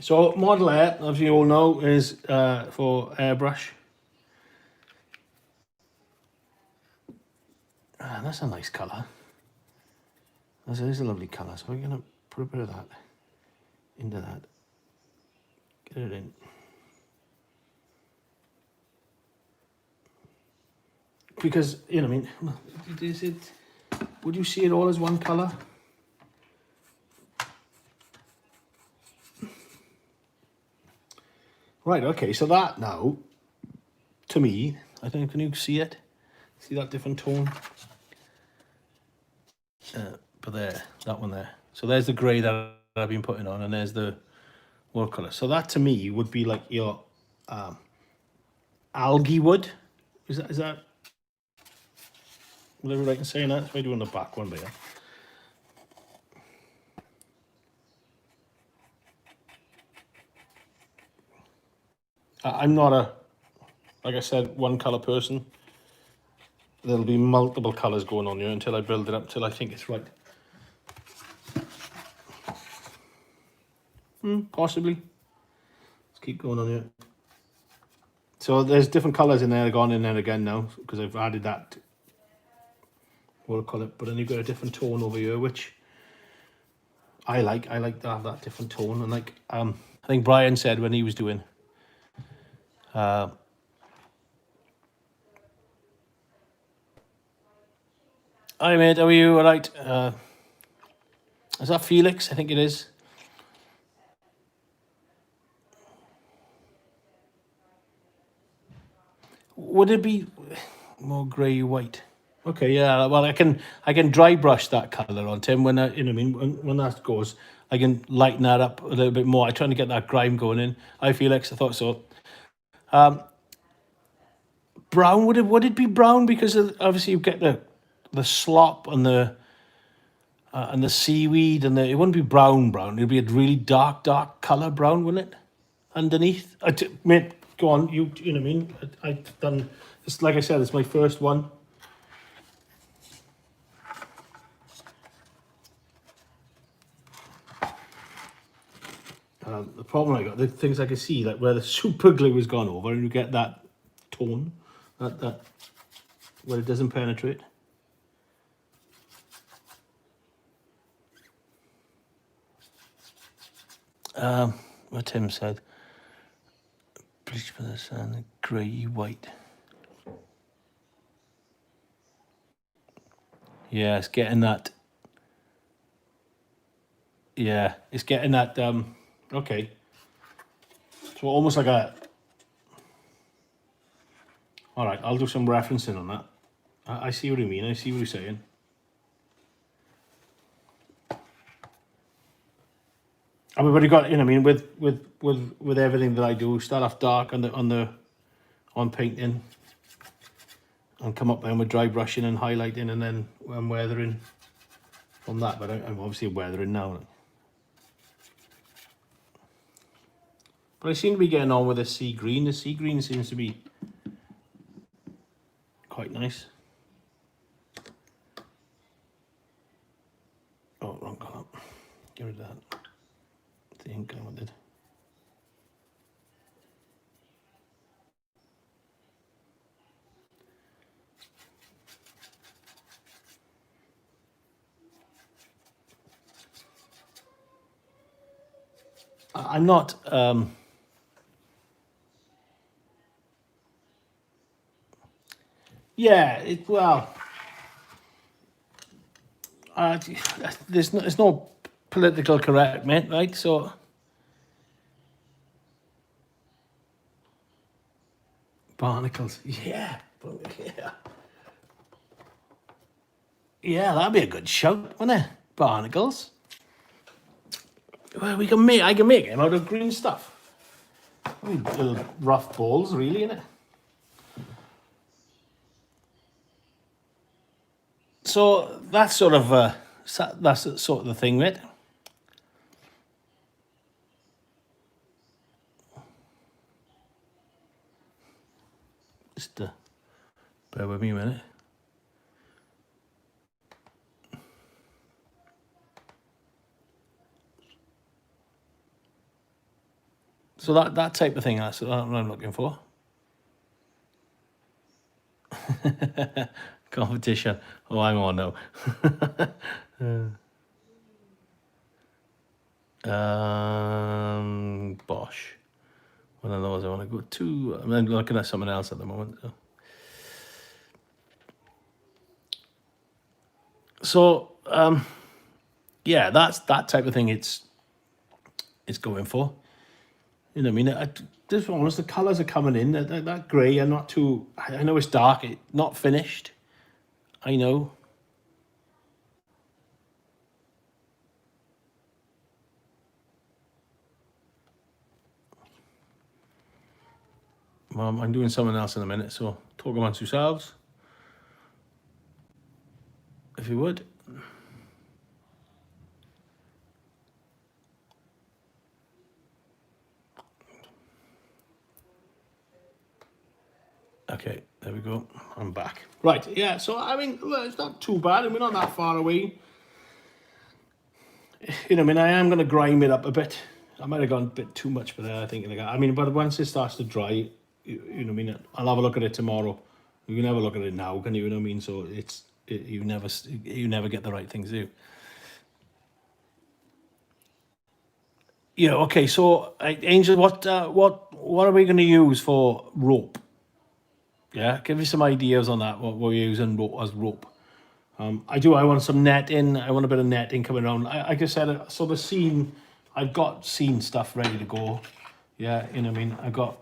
So Model Air, as you all know, is for airbrush. That's a nice colour. That is a lovely colour. So we're going to put a bit of that into that. Get it in. Because, you know, I mean, would you see it all as one colour? Right, okay, so that now, to me, I think, can you see it? See that different tone? But there, that one there. So there's the grey that I've been putting on, and there's the watercolour. So that to me would be like your algae wood. Is that whatever I can say in that? That's what I do on the back one, but yeah. I'm not a, like I said, one colour person. There'll be multiple colours going on here until I build it up, till I think it's right. Possibly. Let's keep going on here. So there's different colours in there, gone in there again now, because I've added that watercolour. But then you've got a different tone over here, which I like. I like to have that different tone. And like, I think Brian said when he was doing hi mate, how are you? All right. Is that Felix? I think it is. Would it be more grey white? Okay, yeah. Well, I can dry brush that color on Tim when I, you know, what I mean, when that goes, I can lighten that up a little bit more. I'm trying to get that grime going in. I feel like I thought so. Brown, would it be brown because obviously you get the slop and the seaweed it wouldn't be brown. It'd be a really dark color brown, wouldn't it? Underneath, mate, go on. You know what I mean? I've done it's like I said, it's my first one. The problem I got, the things I can see, like where the super glue has gone over, and you get that tone, that where it doesn't penetrate. What Tim said, bleach for the sun, grey white. Yeah, it's getting that. Yeah, it's getting that. Okay, so almost like a. All right, I'll do some referencing on that. I see what you mean. I see what you're saying. I mean, but you got, you know, what I mean, with everything that I do, start off dark on painting, and come up then with dry brushing and highlighting, and then I'm weathering from that. But I'm obviously weathering now. But I seem to be getting on with the sea green. The sea green seems to be quite nice. Oh, wrong colour. Get rid of that. The ink I wanted. I'm not. Yeah. Well. There's no political correct, mate. Right. So. Barnacles. Yeah. Yeah. Yeah, that'd be a good shout, wouldn't it? Barnacles. Well, I can make them out of green stuff. I mean, little rough balls, really, innit? So that's sort of that's sort of the thing, mate. Just bear with me a minute. So that type of thing, that's what I'm looking for. Competition. Oh, I'm on now. Bosh. One of those I want to go to. I'm looking at something else at the moment. So yeah, that's that type of thing. It's going for. You know what I mean? This one, the colours are coming in. That grey, I'm not too. I know it's dark. Not finished. I know. Well, I'm doing something else in a minute, so talk amongst yourselves, if you would. Okay, there we go. I'm back. Right, yeah, so I mean, well, it's not too bad, and we're not that far away. You know, I mean, I am going to grime it up a bit. I might have gone a bit too much for that, I think. I mean, but once it starts to dry, you know what I mean, I'll have a look at it tomorrow. You can have a look at it now, can you know what I mean? So you never get the right things, do you? Yeah, okay, so Angel, what are we going to use for rope? Yeah, give me some ideas on that. What we're using as rope. I want some netting. I want a bit of netting coming around. Like I said, so the scene, I've got scene stuff ready to go. Yeah, you know what I mean. I got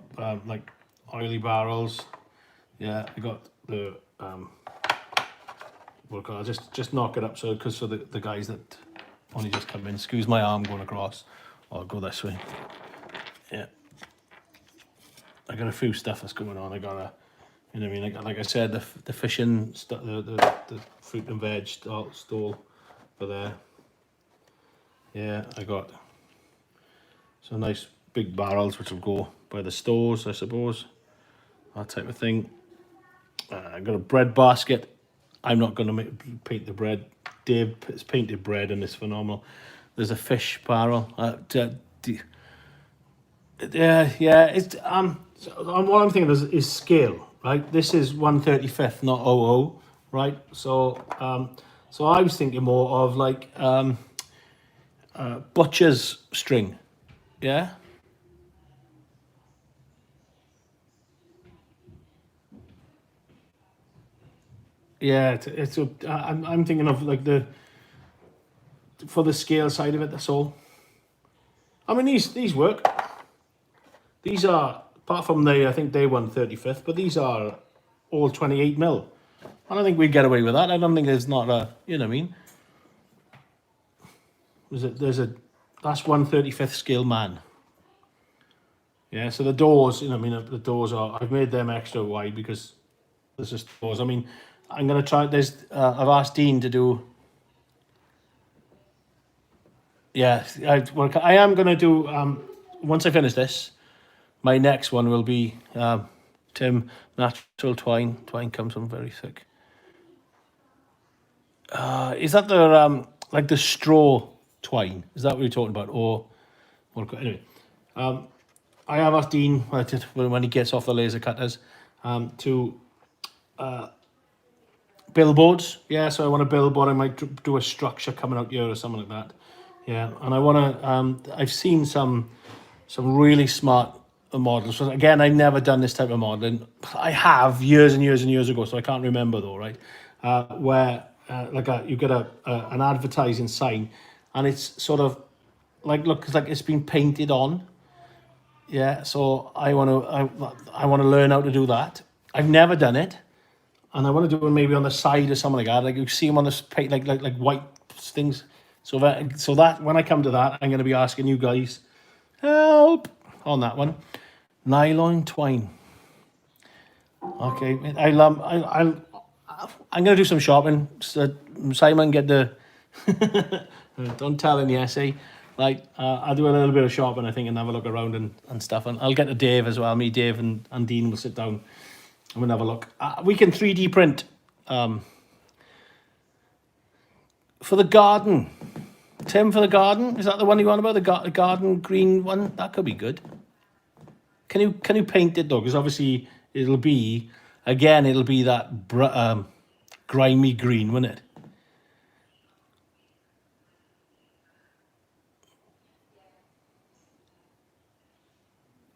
like oily barrels. Yeah, I got the I'll just knock it up so because for the guys that only just come in. Excuse my arm going across. I'll go this way. Yeah. I got a few stuff that's going on. I got a, you know what I mean? Like I said, the fishing stuff, the fruit and veg stall for there. Yeah, I got some nice big barrels which will go by the stores, I suppose. That type of thing. I got a bread basket. I'm not going to paint the bread. Dave has painted bread and it's phenomenal. There's a fish barrel. Yeah. It's so what I'm thinking is scale, right? This is 1/35th, not 00, right? So so I was thinking more of like butcher's string, yeah. Yeah, I'm thinking of like for the scale side of it. That's all. I mean these work. These are apart from I think they 1/35th, but these are all 28 mil. I don't think we'd get away with that. I don't think there's not a, you know what I mean. That's 1/35th scale man. Yeah, so the doors, you know, I mean, the doors I've made them extra wide because there's just doors. I mean, I'm gonna try. I've asked Dean to do. Yeah, I am gonna do. Once I finish this, my next one will be Tim natural twine. Twine comes from very thick. Is that the like the straw twine? Is that what you're talking about, or anyway? I have asked Dean when he gets off the laser cutters to billboards. Yeah, so I want a billboard. I might do a structure coming out here or something like that. Yeah, and I want to. I've seen some really smart models. So again, I've never done this type of modeling. I have years and years and years ago, so I can't remember though, right? Where you get an advertising sign, and it's sort of looks like it's been painted on. Yeah, so I want to learn how to do that. I've never done it, and I want to do it maybe on the side or something like that. Like you see them on this paint, like white things. So that when I come to that, I'm going to be asking you guys help on that one. Nylon twine. Okay, I'm going to do some shopping. So Simon, get the don't tell in the essay. Like, I'll do a little bit of shopping, I think, and have a look around and stuff. And I'll get to Dave as well. Me, Dave, and Dean will sit down and we'll have a look. We can 3D print for the garden. Tim, for the garden? Is that the one you want about? The garden green one? That could be good. Can you paint it, though? Because obviously it'll be that grimy green, won't it?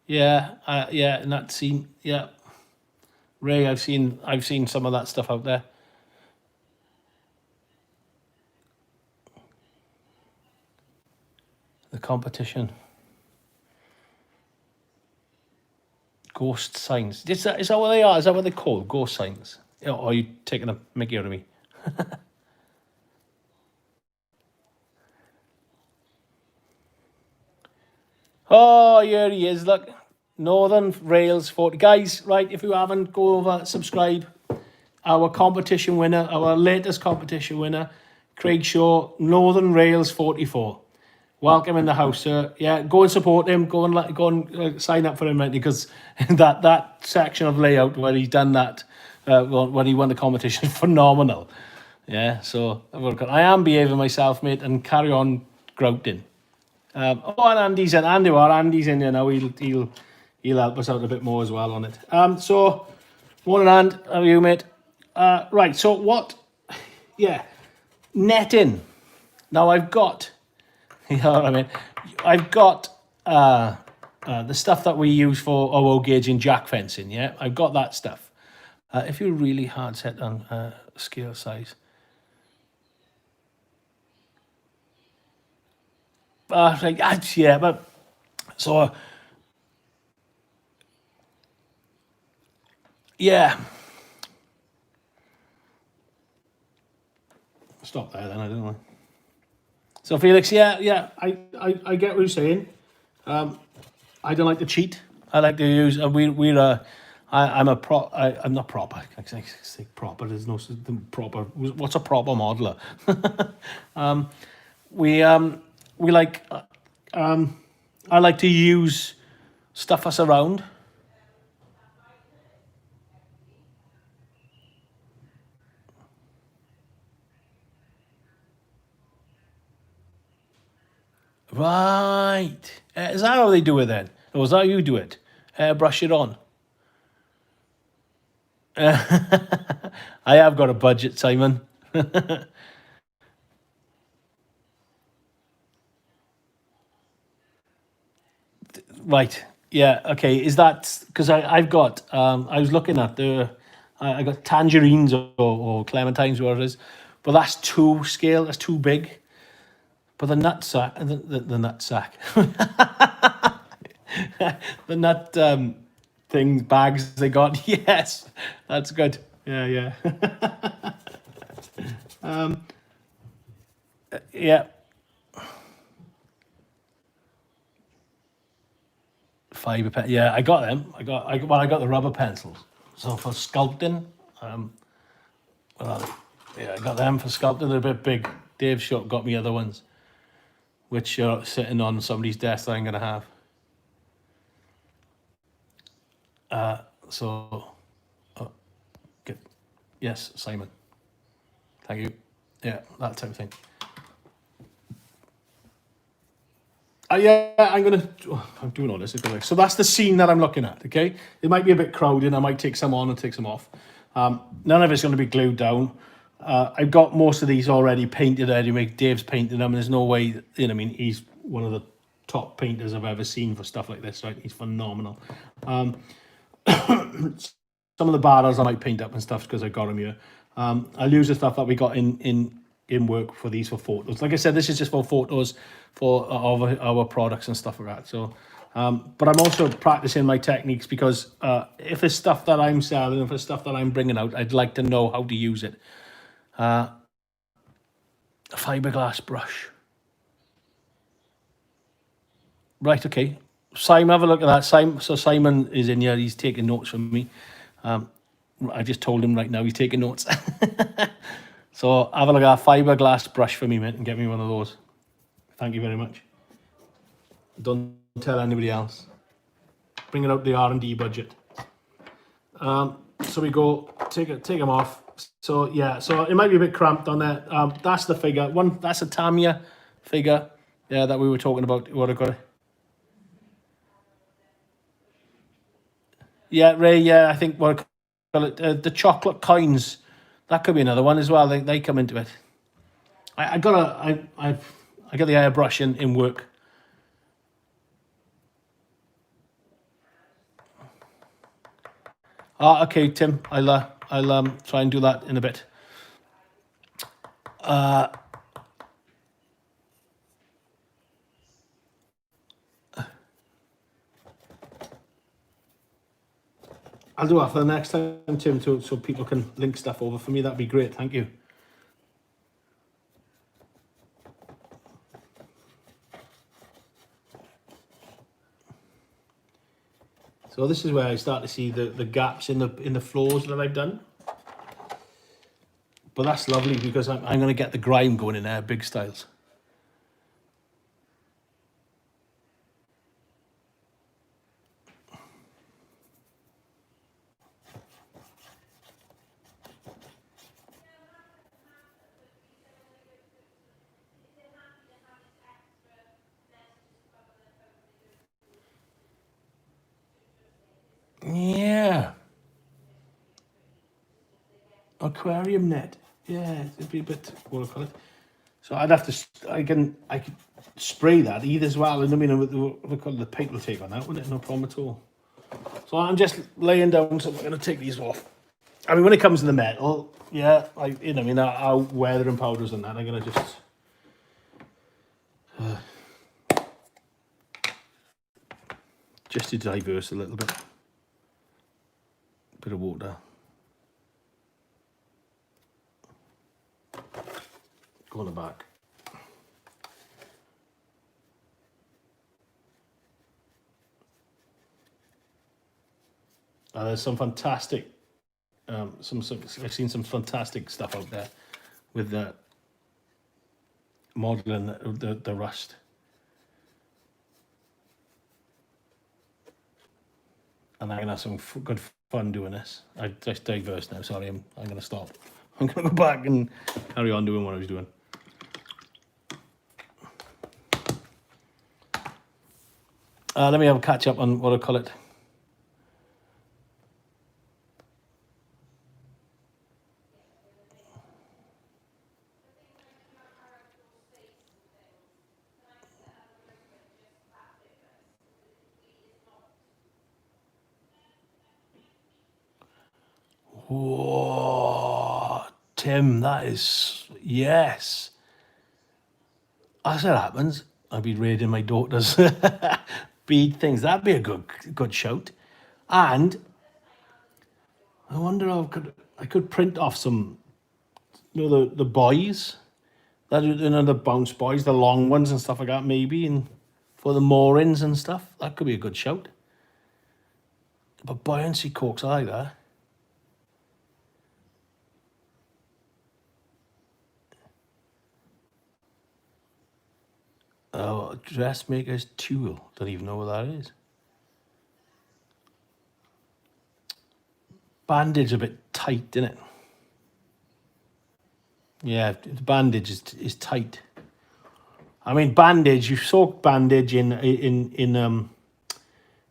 Yeah, and that scene, yeah. Ray, I've seen some of that stuff out there. The competition. Ghost signs. Is that what they are? Is that what they're called? Ghost signs? Or are you taking a mickey out of me? Oh, here he is. Look, Northern Rails 40. Guys, right, if you haven't, go over, subscribe. Our competition winner, our latest competition winner, Craig Shaw, Northern Rails 44. Welcome in the house, sir. Yeah, go and support him. Go and sign up for him, mate, because that section of layout where he's done that, when he won the competition, phenomenal. Yeah, so I am behaving myself, mate, and carry on grouting. And Andy's in here now. He'll help us out a bit more as well on it. So morning, And, how are you, mate? Right. So what? Yeah, netting. Now I've got. You know what I mean? I've got the stuff that we use for OO gauging jack fencing. Yeah, I've got that stuff. If you're really hard set on scale size. Yeah, but so yeah, stop there then, I don't know. So Felix, yeah, I get what you're saying. I don't like to cheat. I like to use, I'm not proper. I say proper. There's no proper. What's a proper modeler? We like. I like to use stuff that's around. Right. Is that how they do it then? Or is that how you do it? Brush it on. I have got a budget, Simon. Right. Yeah. Okay. Is that because I've got? I was looking at I got tangerines or clementines, whatever it is, but that's too scale. That's too big. But the nut sack, the nut sack, the nut things bags they got. Yes, that's good. Yeah, yeah, yeah. Fiber pen. Yeah, I got them. I got the rubber pencils. So for sculpting, well, yeah, I got them for sculpting. They're a bit big. Dave Short got me other ones, which are sitting on somebody's desk that I'm gonna have. So, good. Yes, Simon. Thank you. Yeah, that type of thing. Yeah, I'm doing all this. So that's the scene that I'm looking at, okay? It might be a bit crowded. I might take some on and take some off. None of it's going to be glued down. I've got most of these already painted anyway. Dave's painted them, and there's no way, I mean, he's one of the top painters I've ever seen for stuff like this, right? He's phenomenal. Some of the barrels I might paint up and stuff because I got them here. I'll use the stuff that we got in work for these for photos. Like I said, this is just for photos for our products and stuff like that. So, but I'm also practicing my techniques because if it's stuff that I'm selling, if it's stuff that I'm bringing out, I'd like to know how to use it. A fiberglass brush. Right, okay. Simon, have a look at that. Simon is in here. He's taking notes from me. I just told him right now he's taking notes. So have a look at a fiberglass brush for me, mate, and get me one of those. Thank you very much. Don't tell anybody else. Bringing out the R&D budget. So we go take them off. So yeah, so it might be a bit cramped on there. That's the figure. That's a Tamiya figure. Yeah, that we were talking about. What I got. Yeah, Ray. Yeah, I think what I call it, the chocolate coins. That could be another one as well. They come into it. I got the airbrush in work. Okay, Tim. I'll try and do that in a bit. I'll do that for the next time, Tim, so people can link stuff over for me. That'd be great. Thank you. So this is where I start to see the gaps in the floors that I've done. But that's lovely because I'm going to get the grime going in there, big styles. Yeah. Aquarium net. Yeah, it'd be a bit, what do I call it? So I'd have to, I could spray that either as well. And I mean, the paint will take on that, wouldn't it? No problem at all. So I'm just laying down, so I'm going to take these off. I mean, when it comes to the metal, yeah, our weathering powders and that, I'm going to just to diverse a little bit. Bit of water. go on the back. There's some fantastic, I've seen some fantastic stuff out there with the modeling the rust. And I'm gonna have some good fun doing this. I just diverse now. Sorry, I'm gonna stop. I'm gonna go back and carry on doing what I was doing. Let me have a catch up on what I call it. Whoa, Tim, that is, yes. As that happens, I'll be raiding my daughter's bead things. That'd be a good shout. And I wonder how I could print off some, the boys, that the bounce boys, the long ones and stuff like that, maybe, and for the moorings and stuff. That could be a good shout. But buoyancy corks, I like that. Oh, dressmaker's tool. Don't even know what that is. Bandage a bit tight, isn't it? Yeah, the bandage is tight. I mean, bandage. You soak bandage in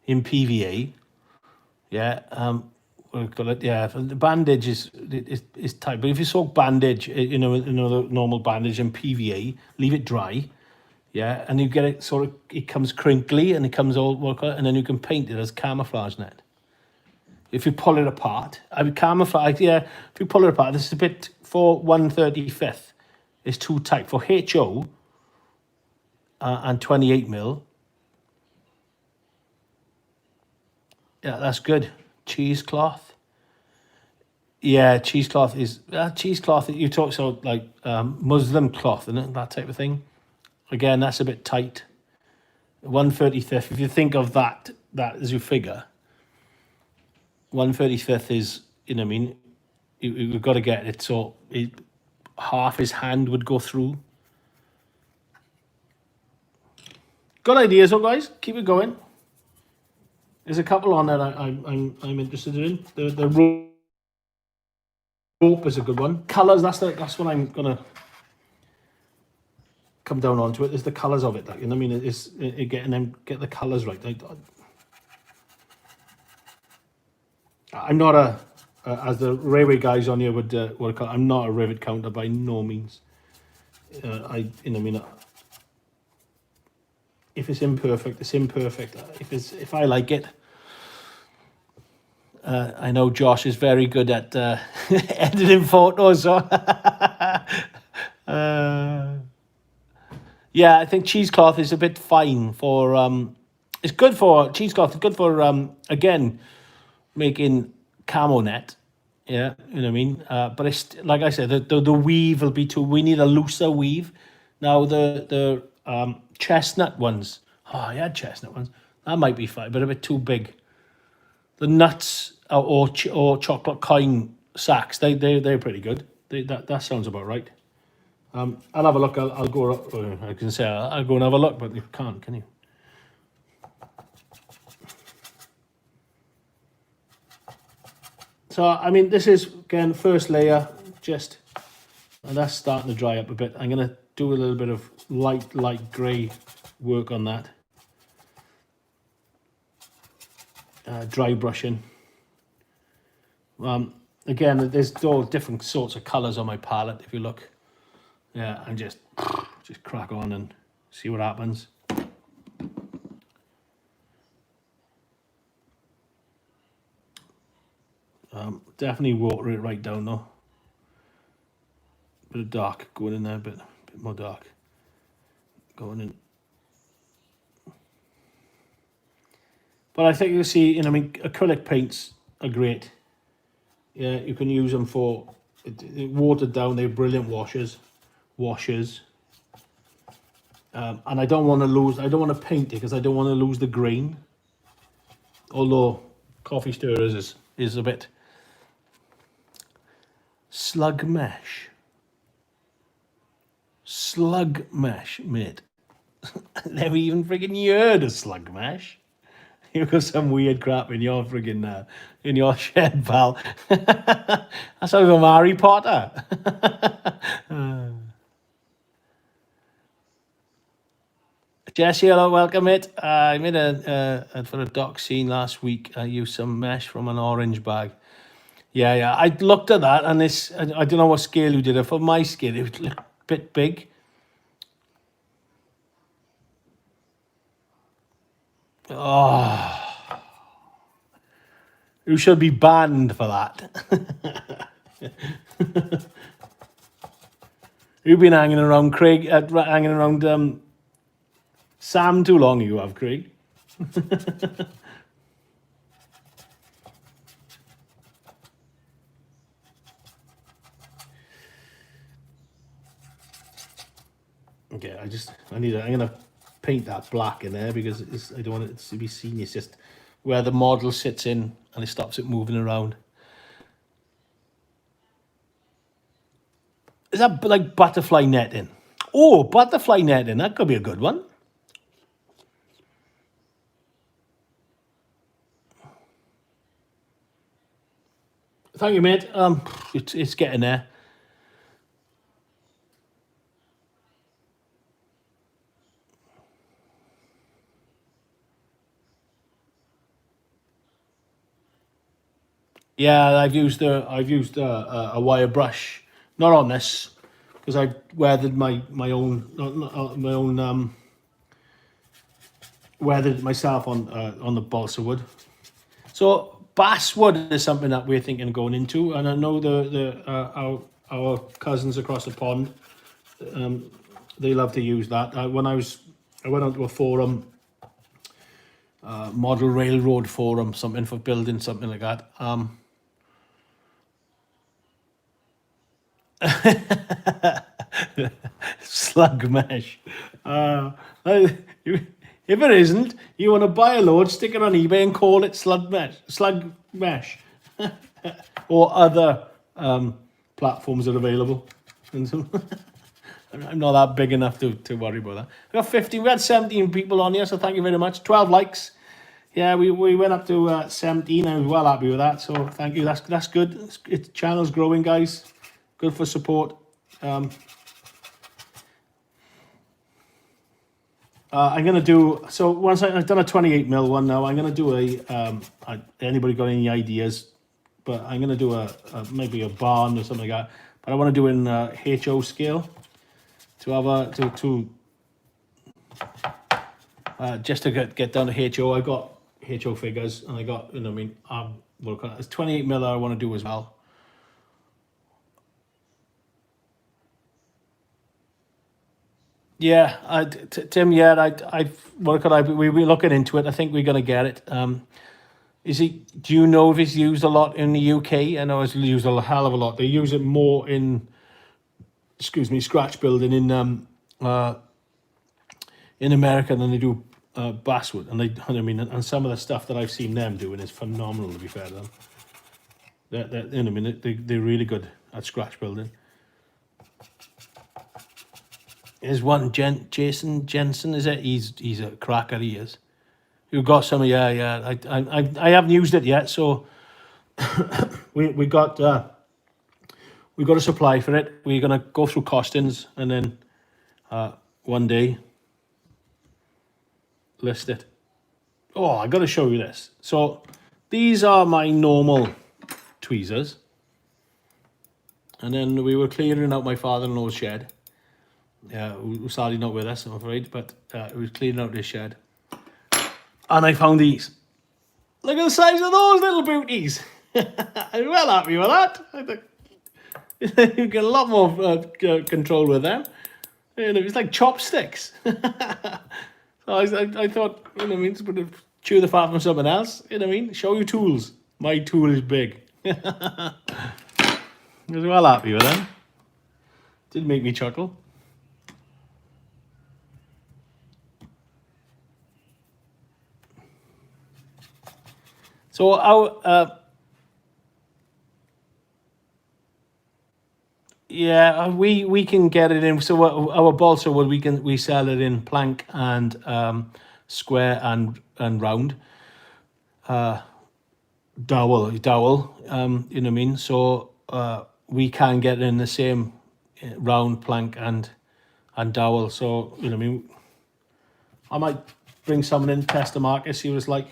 PVA. Yeah. Yeah, the bandage is tight. But if you soak bandage, the normal bandage in PVA, leave it dry. Yeah, and you get it it comes crinkly and it comes all, and then you can paint it as camouflage net. If you pull it apart, I mean, camouflage, yeah, if you pull it apart, this is a bit, for 1/35th, it's too tight. For HO and 28mm, yeah, that's good. Cheesecloth. Yeah, cheesecloth is, cheesecloth, you talk like Muslim cloth, isn't it? That type of thing. Again, that's a bit tight. 1/35th, if you think of that as your figure, 1/35th is, you know what I mean, you've got to get it so half his hand would go through. Good ideas, though, guys. Keep it going. There's a couple on that I'm interested in. The rope is a good one. Colours, that's what I'm gonna come down onto it. There's the colours of it, you know what I mean? It's getting them, get the colours right. I'm not as the railway guys on here would call, I'm not a rivet counter by no means. If it's imperfect, it's imperfect. If I like it, I know Josh is very good at editing photos. So yeah, I think cheesecloth is a bit fine for. It's good for cheesecloth. It's good for again making camo net. Yeah, you know what I mean. But it's like I said, the weave will be too. We need a looser weave. Now the chestnut ones. Oh, I had chestnut ones. That might be fine, but a bit too big. The nuts or chocolate coin sacks, they're pretty good. That sounds about right. I'll have a look. I'll go. I can say I'll go and have a look, but you can't, can you? So I mean, this is again first layer, and that's starting to dry up a bit. I'm gonna do a little bit of light grey work on that. Dry brushing. Again, there's all different sorts of colours on my palette. If you look, yeah, and just crack on and see what happens. Definitely water it right down though. Bit of dark going in there, bit more dark going in. But I think you'll see, you know, I mean, acrylic paints are great. Yeah, you can use them for watered down. They're brilliant washers. washers. And I don't want to paint it because I don't want to lose the grain. Although coffee stirrers is a bit slug mesh. Slug mesh, mate. Never even freaking heard of slug mesh. You've got some weird crap in your friggin' in your shed, pal. That's how from Harry Potter. Jesse, hello, welcome, mate. I made for a dock scene last week. I used some mesh from an orange bag. Yeah. I looked at that, and this. I don't know what scale you did it for. My scale, it was a bit big. Oh, you should be banned for that. You've been hanging around Craig, hanging around Sam too long. You have, Craig. Okay, I'm gonna paint that black in there because I don't want it to be seen. It's just where the model sits in and it stops it moving around. Is that like butterfly netting? Oh, butterfly netting, that could be a good one. Thank you, mate. It's getting there. Yeah, I've used a wire brush, not on this, because I weathered my own weathered myself on the balsa wood. So basswood is something that we're thinking of going into, and I know our cousins across the pond, they love to use that. I went onto a forum, model railroad forum, something for building something like that. Slug mesh. If it isn't, you want to buy a load, stick it on eBay and call it slug mesh. Or other platforms are available. I'm not that big enough to worry about that. We had 17 people on here, so thank you very much. 12 likes. Yeah, we went up to 17. I was well happy with that, so thank you. That's good. It's channel's growing, guys. Good for support. I'm gonna do, so once I've done a 28mm one now. I'm gonna do anybody got any ideas? But I'm gonna do maybe a barn or something like that. But I want to do in HO scale to have just to get down to HO. I got HO figures, and I got, it's 28mm I want to do as well. Yeah, Tim. Yeah, we're looking into it. I think we're gonna get it. Do you know if it's used a lot in the UK? I know it's used a hell of a lot. They use it more in, scratch building in America than they do basswood. And some of the stuff that I've seen them doing is phenomenal. To be fair to them, they're really good at scratch building. There's one Jason Jensen, is it? He's a cracker. He is. You've got some, yeah. I haven't used it yet, so we got a supply for it. We're gonna go through costings and then one day list it. Oh, I got to show you this. So these are my normal tweezers, and then we were clearing out my father-in-law's shed. Who's sadly not with us, I'm afraid, but it was cleaning out this shed. And I found these. Look at the size of those little beauties. I'm well happy with that. You get a lot more control with them. It's like chopsticks. So I thought, to chew the fat from someone else, show your tools. My tool is big. I was well happy with them. Did make me chuckle. So yeah, we can get it in. So our balsa wood, we sell it in plank and square and round dowel. You know what I mean. So we can get it in the same round plank and dowel. So you know what I mean. I might bring someone in, test the market, see what it's like.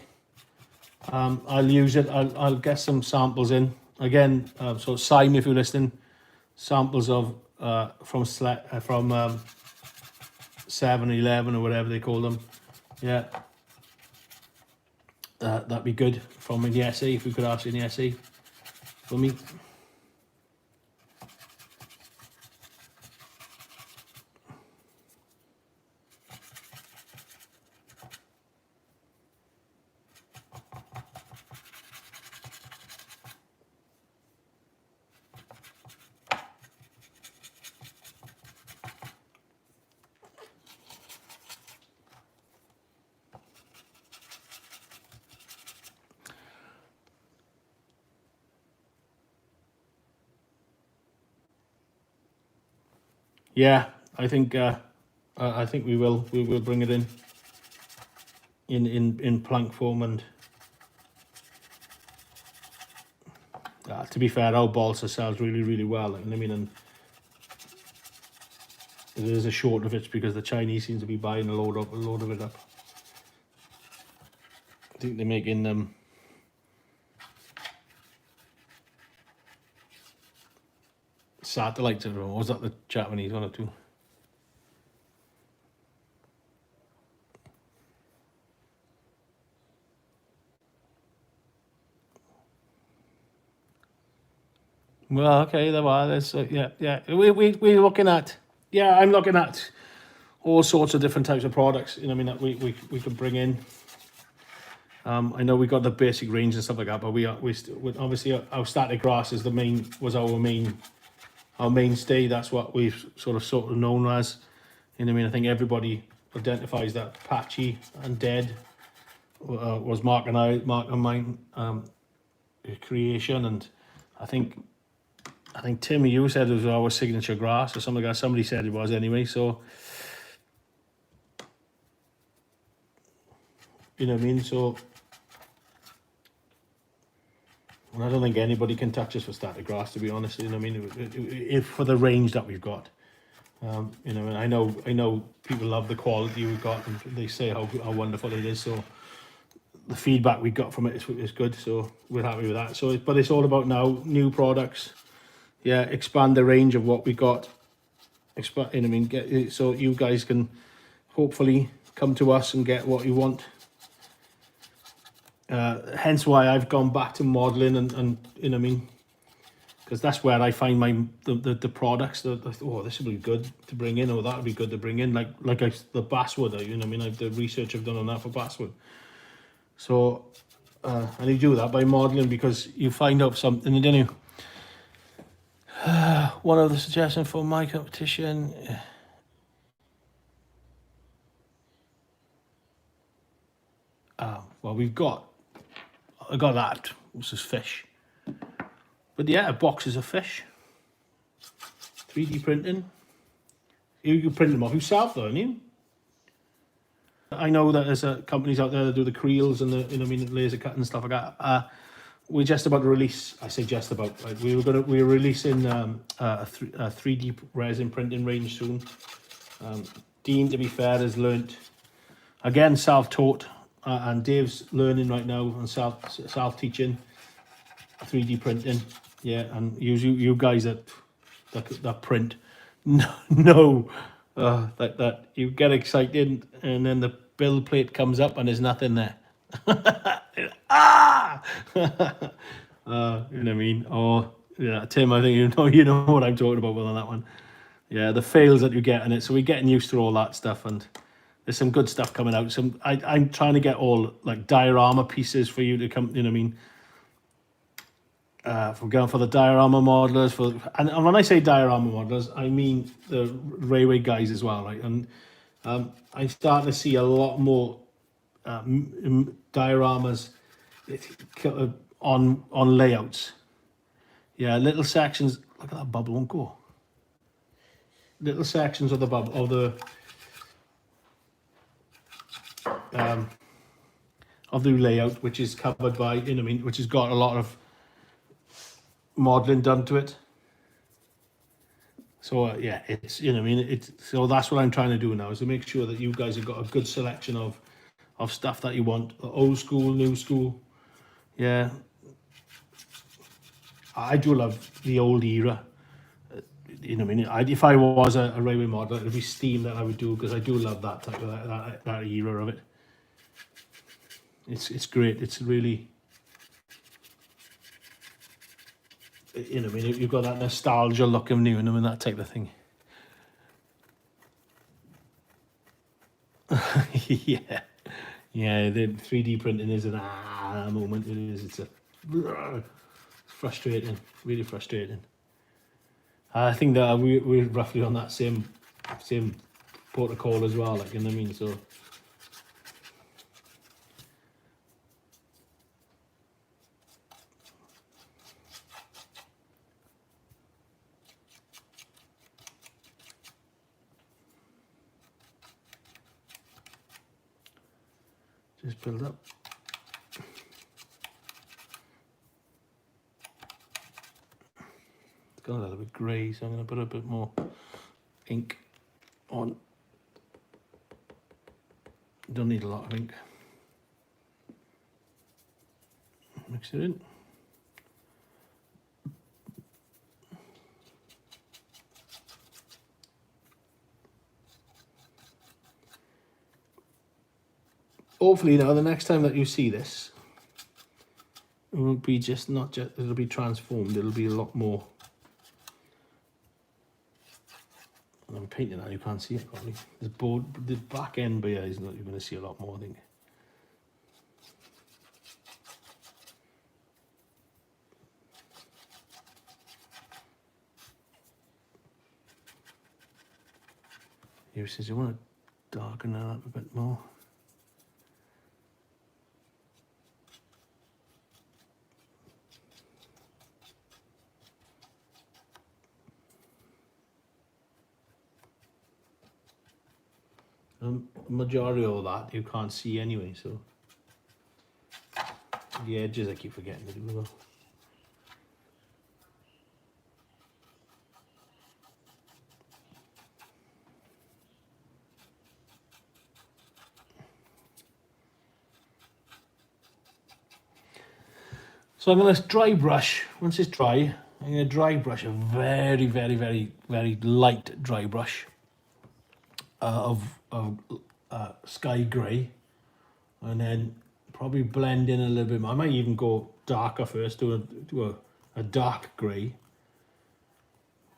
I'll use it. I'll get some samples in again. So Simon, if you're listening, samples of from 7-Eleven or whatever they call them. Yeah, that'd be good from in the essay if we could ask in the essay for me. Yeah, I think we will bring it in plank form and to be fair, our balsa sells really well. Like, I mean, and there's a short of it because the Chinese seem to be buying a load of it up. I think they're making satellites, or was that the Japanese one or two? Well, okay, there are. There's yeah. We're looking at. Yeah, I'm looking at all sorts of different types of products. You know, I mean, that we can bring in. I know we got the basic range and stuff like that, but we obviously our static grass is our mainstay. That's what we've sort of known as. You know, I mean, I think everybody identifies that patchy and dead was Mark and mine creation, and I think Tim, you said it was our signature grass or something like that. Somebody said it was anyway. So you know what I mean. So I don't think anybody can touch us for static grass, to be honest. You know what I mean. If for the range that we've got, you know, and I know people love the quality we've got, and they say how wonderful it is. So the feedback we got from it is good. So we're happy with that. So, but it's all about now new products. Yeah, expand the range of what we got. Expand, you know what I mean, so you guys can hopefully come to us and get what you want. Hence why I've gone back to modeling and you know what I mean, because that's where I find the products that this would be good to bring in, or that would be good to bring in, like the basswood. You know what I mean, the research I've done on that for basswood. So and you do that by modeling, because you find out something, don't you? One of the suggestions for my competition. Well, I got that. This is fish. But yeah, boxes of fish. 3D printing. You print them off yourself, though, don't you? I know that there's companies out there that do the creels and the, you know, I mean, laser cut and stuff like that. We're just about to release. I say just about. Right? We're releasing a 3D resin printing range soon. Dean, to be fair, has learnt, again, self-taught, and Dave's learning right now and self-teaching 3D printing. Yeah, and you guys that print, no, that you get excited and then the build plate comes up and there's nothing there. You know what I mean? Oh, yeah, Tim, I think you know what I'm talking about on that one. Yeah, the fails that you get in it. So we're getting used to all that stuff, and there's some good stuff coming out. I'm trying to get all like diorama pieces for you to come. You know what I mean? We're going for the diorama modelers and when I say diorama modelers, I mean the railway guys as well, right? And I'm starting to see a lot more dioramas on layouts. Yeah, little sections. Look at that bubble, won't go. Little sections of the bubble of the layout, which is covered by, you know what I mean, which has got a lot of modeling done to it. So yeah, it's, you know what I mean, so that's what I'm trying to do now, is to make sure that you guys have got a good selection of stuff that you want, old school, new school. Yeah, I do love the old era. You know what I mean, if I was a railway model, it would be steam that I would do, because I do love that type of that era of it. It's great. It's really, you know, I mean, you've got that nostalgia look of new, and I mean, that type of thing. Yeah, yeah. The 3D printing is an moment. It is. It's frustrating, really frustrating. I think that we're roughly on that same protocol as well. Like, you know what I mean? So. Just build up. It's got a little bit grey, so I'm going to put a bit more ink on. Don't need a lot of ink. Mix it in. Hopefully now, the next time that you see this, it won't be just, not just, it'll be transformed, it'll be a lot more. And I'm painting now, you can't see it probably. The back end, but yeah, is not, you're going to see a lot more, I think. Here it says you want to darken that up a bit more. Majority of that you can't see anyway, so the edges I keep forgetting to do though. So I'm going to dry brush. Once it's dry, I'm going to dry brush a very, very, very, very light dry brush of sky grey, and then probably blend in a little bit more. I might even go darker first, do a dark grey.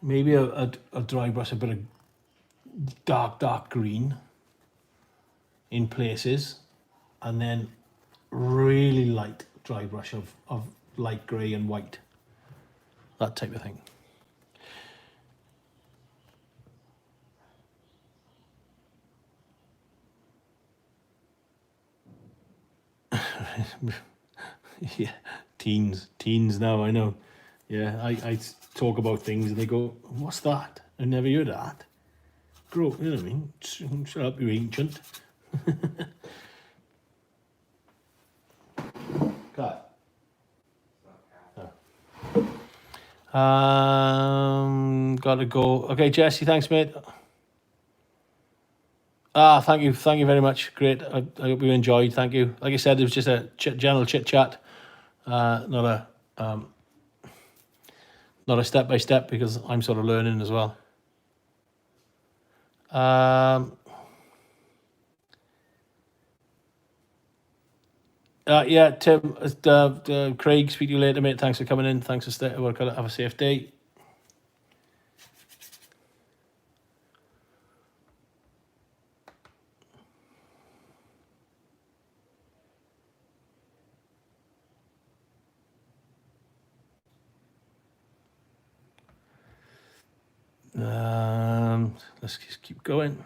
Maybe a dry brush a bit of dark green in places, and then really light dry brush of light grey and white, that type of thing. Yeah, teens now, I know. Yeah, I talk about things and they go, what's that? I never heard of that. Grow, you know what I mean? Shut up, you ancient. Cut. Gotta go. Okay, Jesse, thanks, mate. Thank you very much. Great. I hope you enjoyed. Thank you. Like I said, it was just a general chit chat, not a step by step, because I'm sort of learning as well. Yeah, Tim, Craig, speak to you later, mate. Thanks for coming in. Thanks for staying. Have a safe day. Let's just keep going.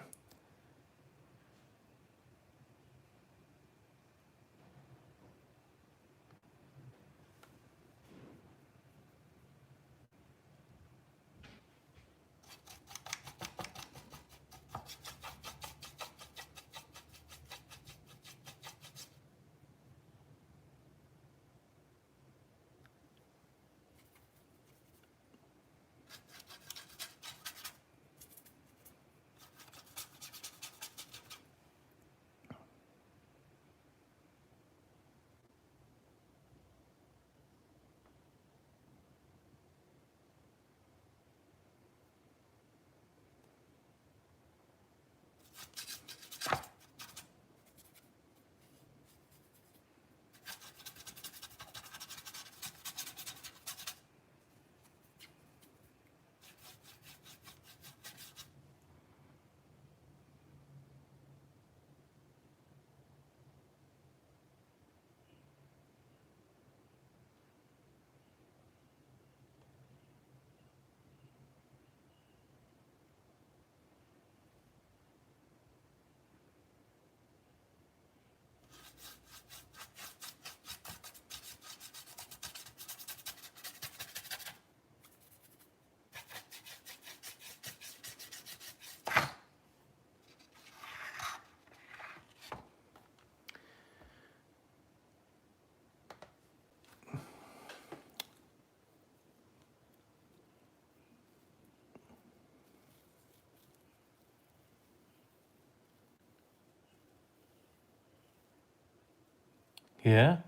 Yeah.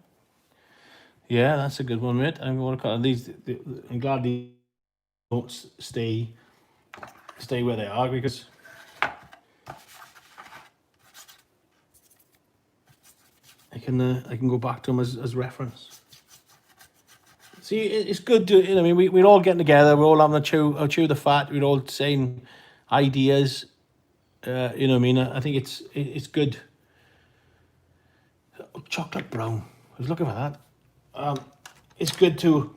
Yeah, that's a good one, mate. I'm going to cut these. I'm glad these don't stay where they are, because I can go back to them as reference. See, it's good to, you know, I mean, we're all getting together. We're all having a chew the fat. We're all saying ideas. You know what I mean? I think it's good. Oh, chocolate brown. I was looking for that. It's good to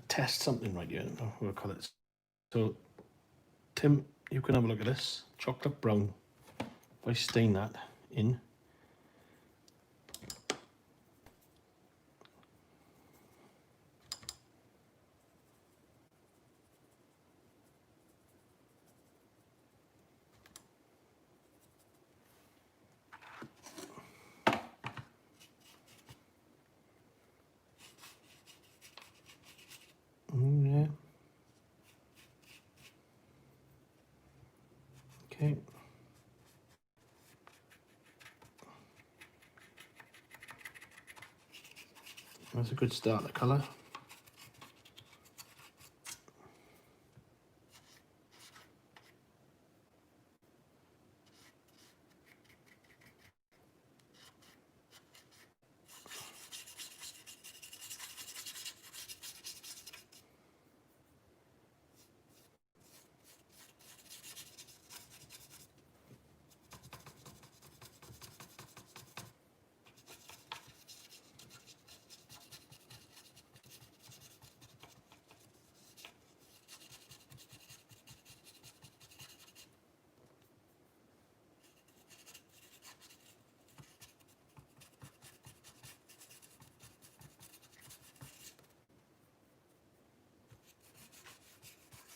test something right here. I don't know what I call it. So, Tim, you can have a look at this. Chocolate brown. If I stain that in. Yeah. Okay. That's a good start, the colour.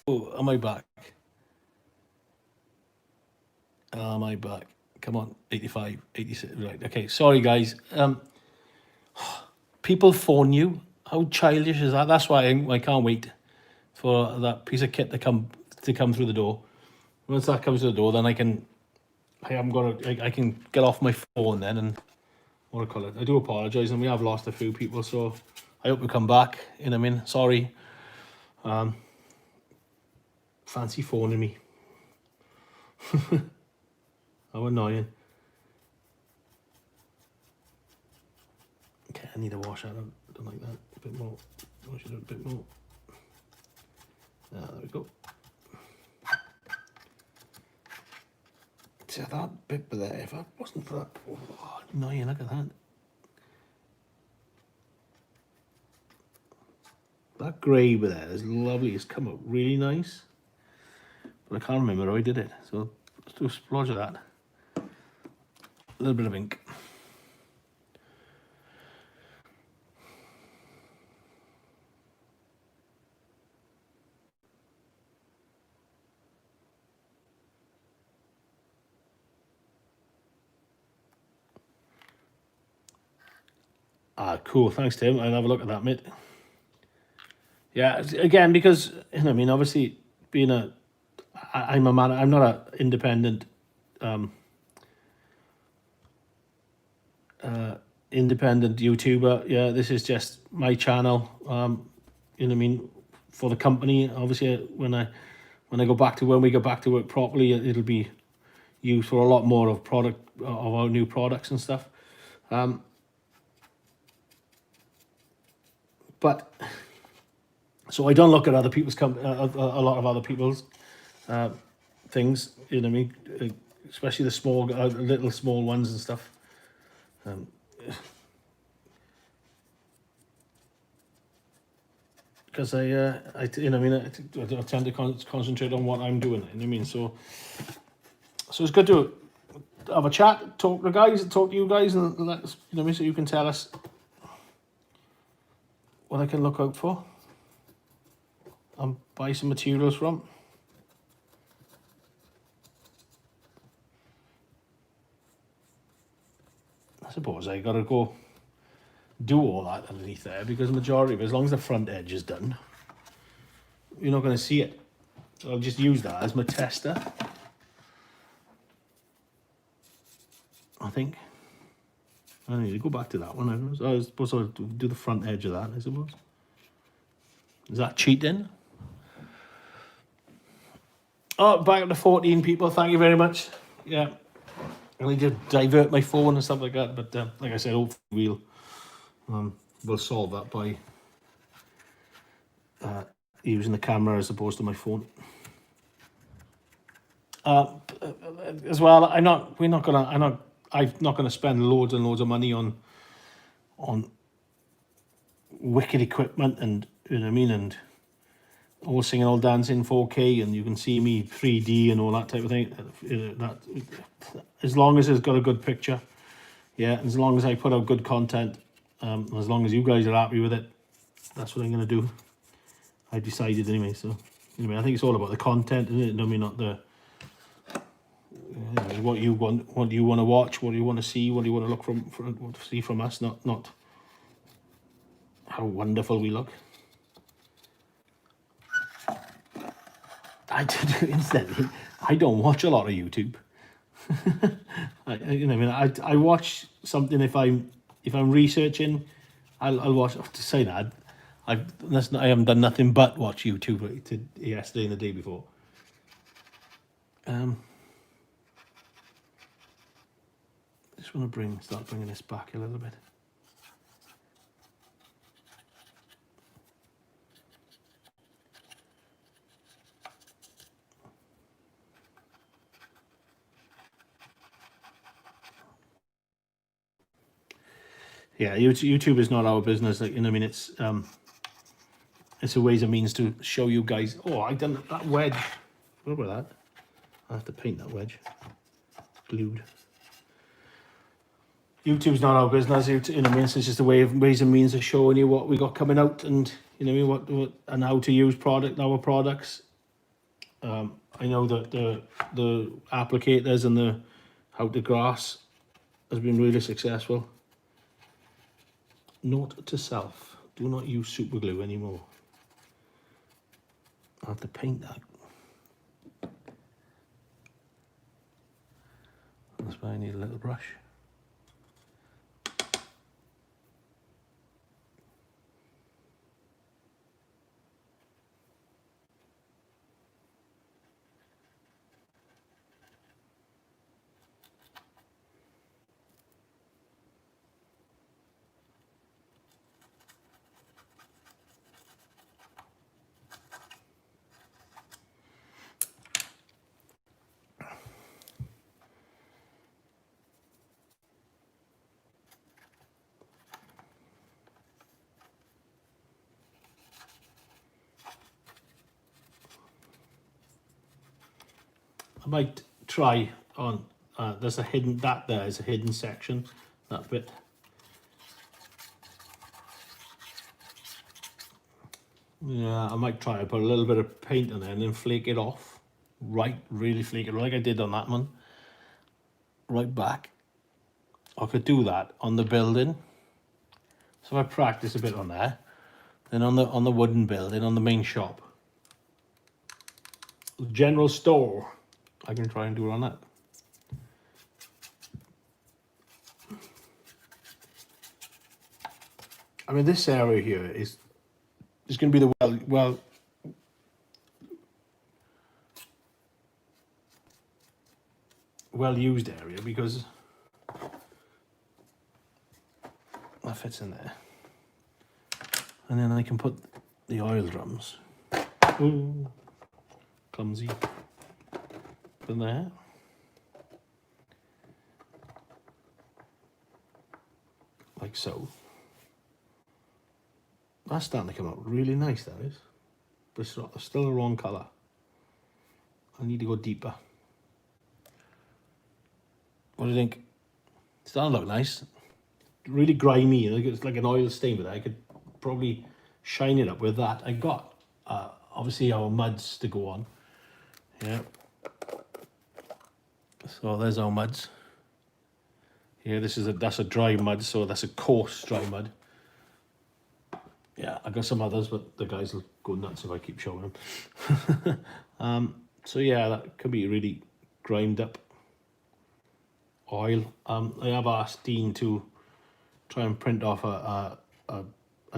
Oh, am I back? Am I back? Come on, 85, 86, right, okay, sorry guys. People phone you. How childish is that? That's why I can't wait for that piece of kit to come through the door. Once that comes through the door, then I haven't got to, I can get off my phone then, and what do I call it? I do apologise, and we have lost a few people, so I hope we come back. You know what I mean? Sorry. Fancy phoning me. How annoying. Okay, I need to wash that. I don't like that. A bit more. Wash it a bit more. Ah, there we go. See that bit there, if I wasn't for that, oh, annoying, look at that. That grey bit there is lovely, it's come out really nice. But I can't remember how I did it, so let's do a splodge of that. A little bit of ink. Ah, cool, thanks Tim, I'll have a look at that, mate. Yeah, again, because, you know, I mean, obviously, being I'm a man, I'm not an independent, independent YouTuber. Yeah, this is just my channel. You know what I mean, for the company. Obviously, when we go back to work properly, it'll be used for a lot more of our new products and stuff. But so I don't look at other people's a lot of other people's things. You know what I mean, especially the small, little small ones and stuff. Because I you know, I mean, I tend to concentrate on what I'm doing. You know what I mean, so it's good to have a chat, talk to you guys, and let us, you know, so you can tell us what I can look out for and buy some materials from. I suppose I gotta go do all that underneath there, because the majority of it, as long as the front edge is done, you're not going to see it. So I'll just use that as my tester, I think. I need to go back to that one. I was supposed to do the front edge of that, I suppose. Is that cheating? Oh, back up to 14 people. Thank you very much. Yeah. I need to divert my phone and stuff like that. But like I said, hopefully we'll solve that by using the camera as opposed to my phone. As well, I'm not gonna spend loads and loads of money on wicked equipment, and you know what I mean, and all singing, all dancing 4K, and you can see me 3D and all that type of thing. That, as long as it's got a good picture, yeah, as long as I put out good content, as long as you guys are happy with it, that's what I'm gonna do. I decided anyway. So anyway, I think it's all about the content, isn't it? I mean, not the what you want to watch, what do you want to see, what do you want to look see from us, not how wonderful we look. Incidentally, I don't watch a lot of YouTube. I watch something if I'm researching. I'll watch. To say that, I haven't done nothing but watch YouTube yesterday and the day before. I just want to start bringing this back a little bit. Yeah, YouTube is not our business. Like, you know, I mean, it's a ways and means to show you guys. Oh, I done that wedge. What about that? I have to paint that wedge. Glued. YouTube's not our business. You know, I mean, it's just a ways and means of showing you what we got coming out, and you know what and how to use our products. I know that the applicators and the how to grass has been really successful. Note to self: do not use super glue anymore. I have to paint that. That's why I need a little brush. I might try on, there's a hidden, that there is a hidden section, that bit. Yeah, I might try to put a little bit of paint on there and then flake it off. Right, really flake it, like I did on that one. Right back. I could do that on the building. So I practice a bit on there. Then on the wooden building, on the main shop. General store. I can try and do it on that. I mean, this area here is going to be the well used area, because that fits in there. And then I can put the oil drums. Ooh, clumsy. In there. Like so. That's starting to come out really nice, that is. But it's still the wrong colour. I need to go deeper. What do you think? It's starting to look nice. Really grimy. It's like an oil stain, but I could probably shine it up with that. I got obviously our muds to go on. Yeah. So there's our muds. Here, that's a dry mud, so that's a coarse dry mud. Yeah, I got some others, but the guys will go nuts if I keep showing them. So yeah, that could be really grimed up oil. I have asked Dean to try and print off a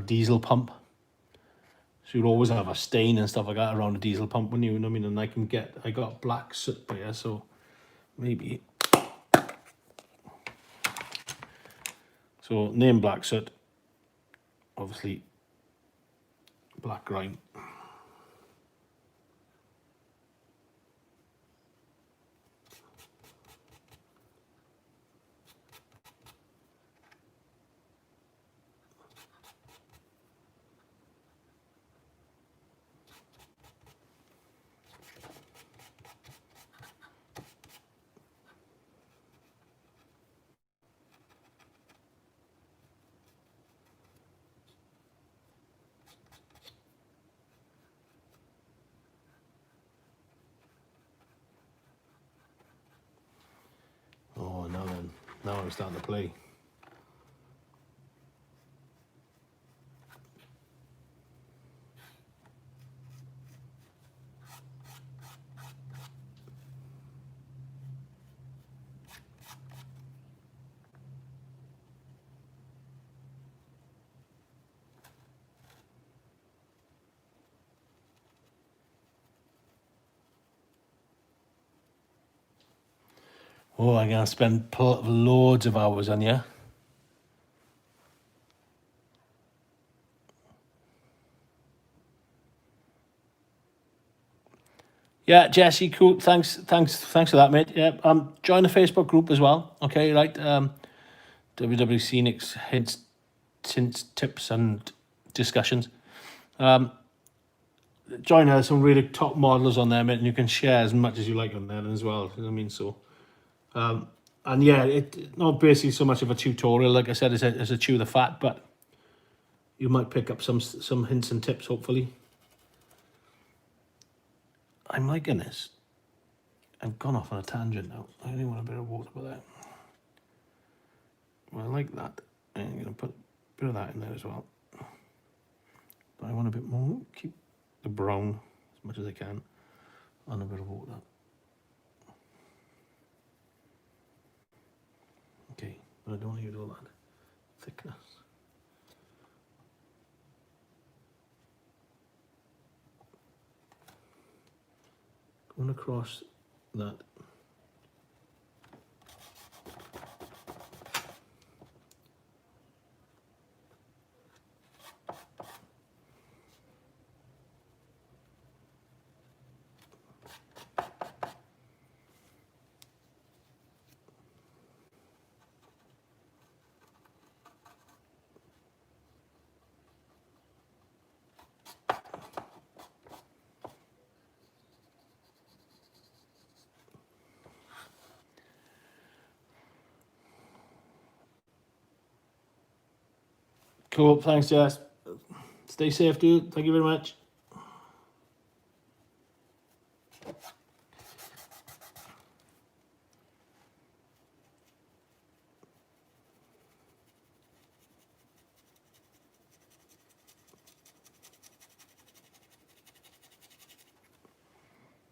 diesel pump. So you'd always have a stain and stuff like that around a diesel pump, wouldn't you? You know what I mean? And I got black soot there, so maybe. So name black soot, obviously black grime. Oh, now then, now I'm starting to play. Oh, I'm going to spend loads of hours on you. Yeah, Jesse, cool. Thanks for that, mate. Yeah, join the Facebook group as well. Okay, right. WWScenics hints, tips, and discussions. Join us, some really top models on there, mate, and you can share as much as you like on there as well. You know what I mean? So, and yeah, it not basically so much of a tutorial, like I said, it's a chew the fat, but you might pick up some hints and tips, hopefully. I'm liking this. I've gone off on a tangent now. I only want a bit of water for that. Well, I like that. I'm going to put a bit of that in there as well. But I want a bit more. Keep the brown as much as I can. And a bit of water. Okay, but I don't want to use all that thickness. Going across that. Cool, thanks, Jess. Stay safe, dude. Thank you very much.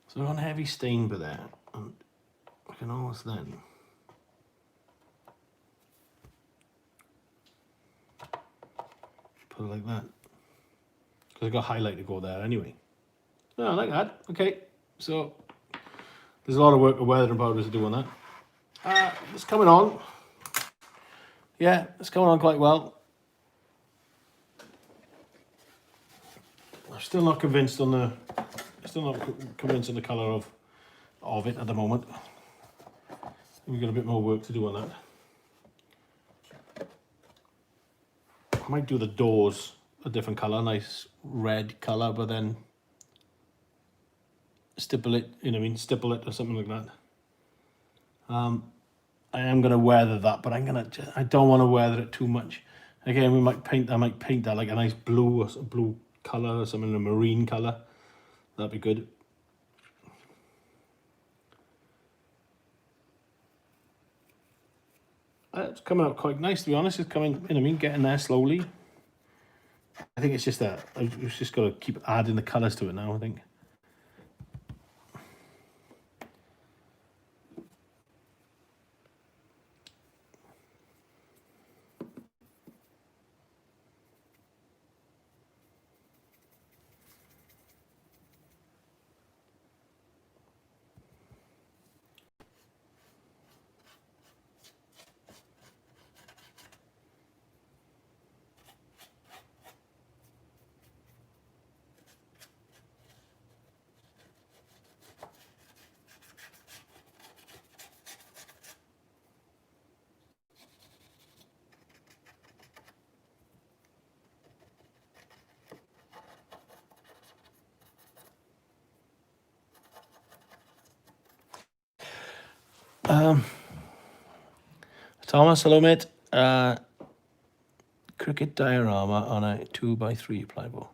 So on heavy stain by there, and I can almost then put it like that. Because I got highlight to go there anyway. Oh, I like that. Okay, so there's a lot of work of weathering powders to do on that. It's coming on. Yeah, it's coming on quite well. I'm still not convinced on the colour of it at the moment. We've got a bit more work to do on that. I might do the doors a different colour, nice red colour, but then stipple it, you know what I mean, stipple it or something like that. I am going to weather that, but I don't want to weather it too much. Again, I might paint that like a nice blue or blue colour or something, a marine colour. That'd be good. It's coming out quite nice, to be honest. It's coming, you know what I mean, getting there slowly. I think it's just that I've just got to keep adding the colours to it now, I think. Thomas, hello mate. Cricket diorama on a 2x3 plywood.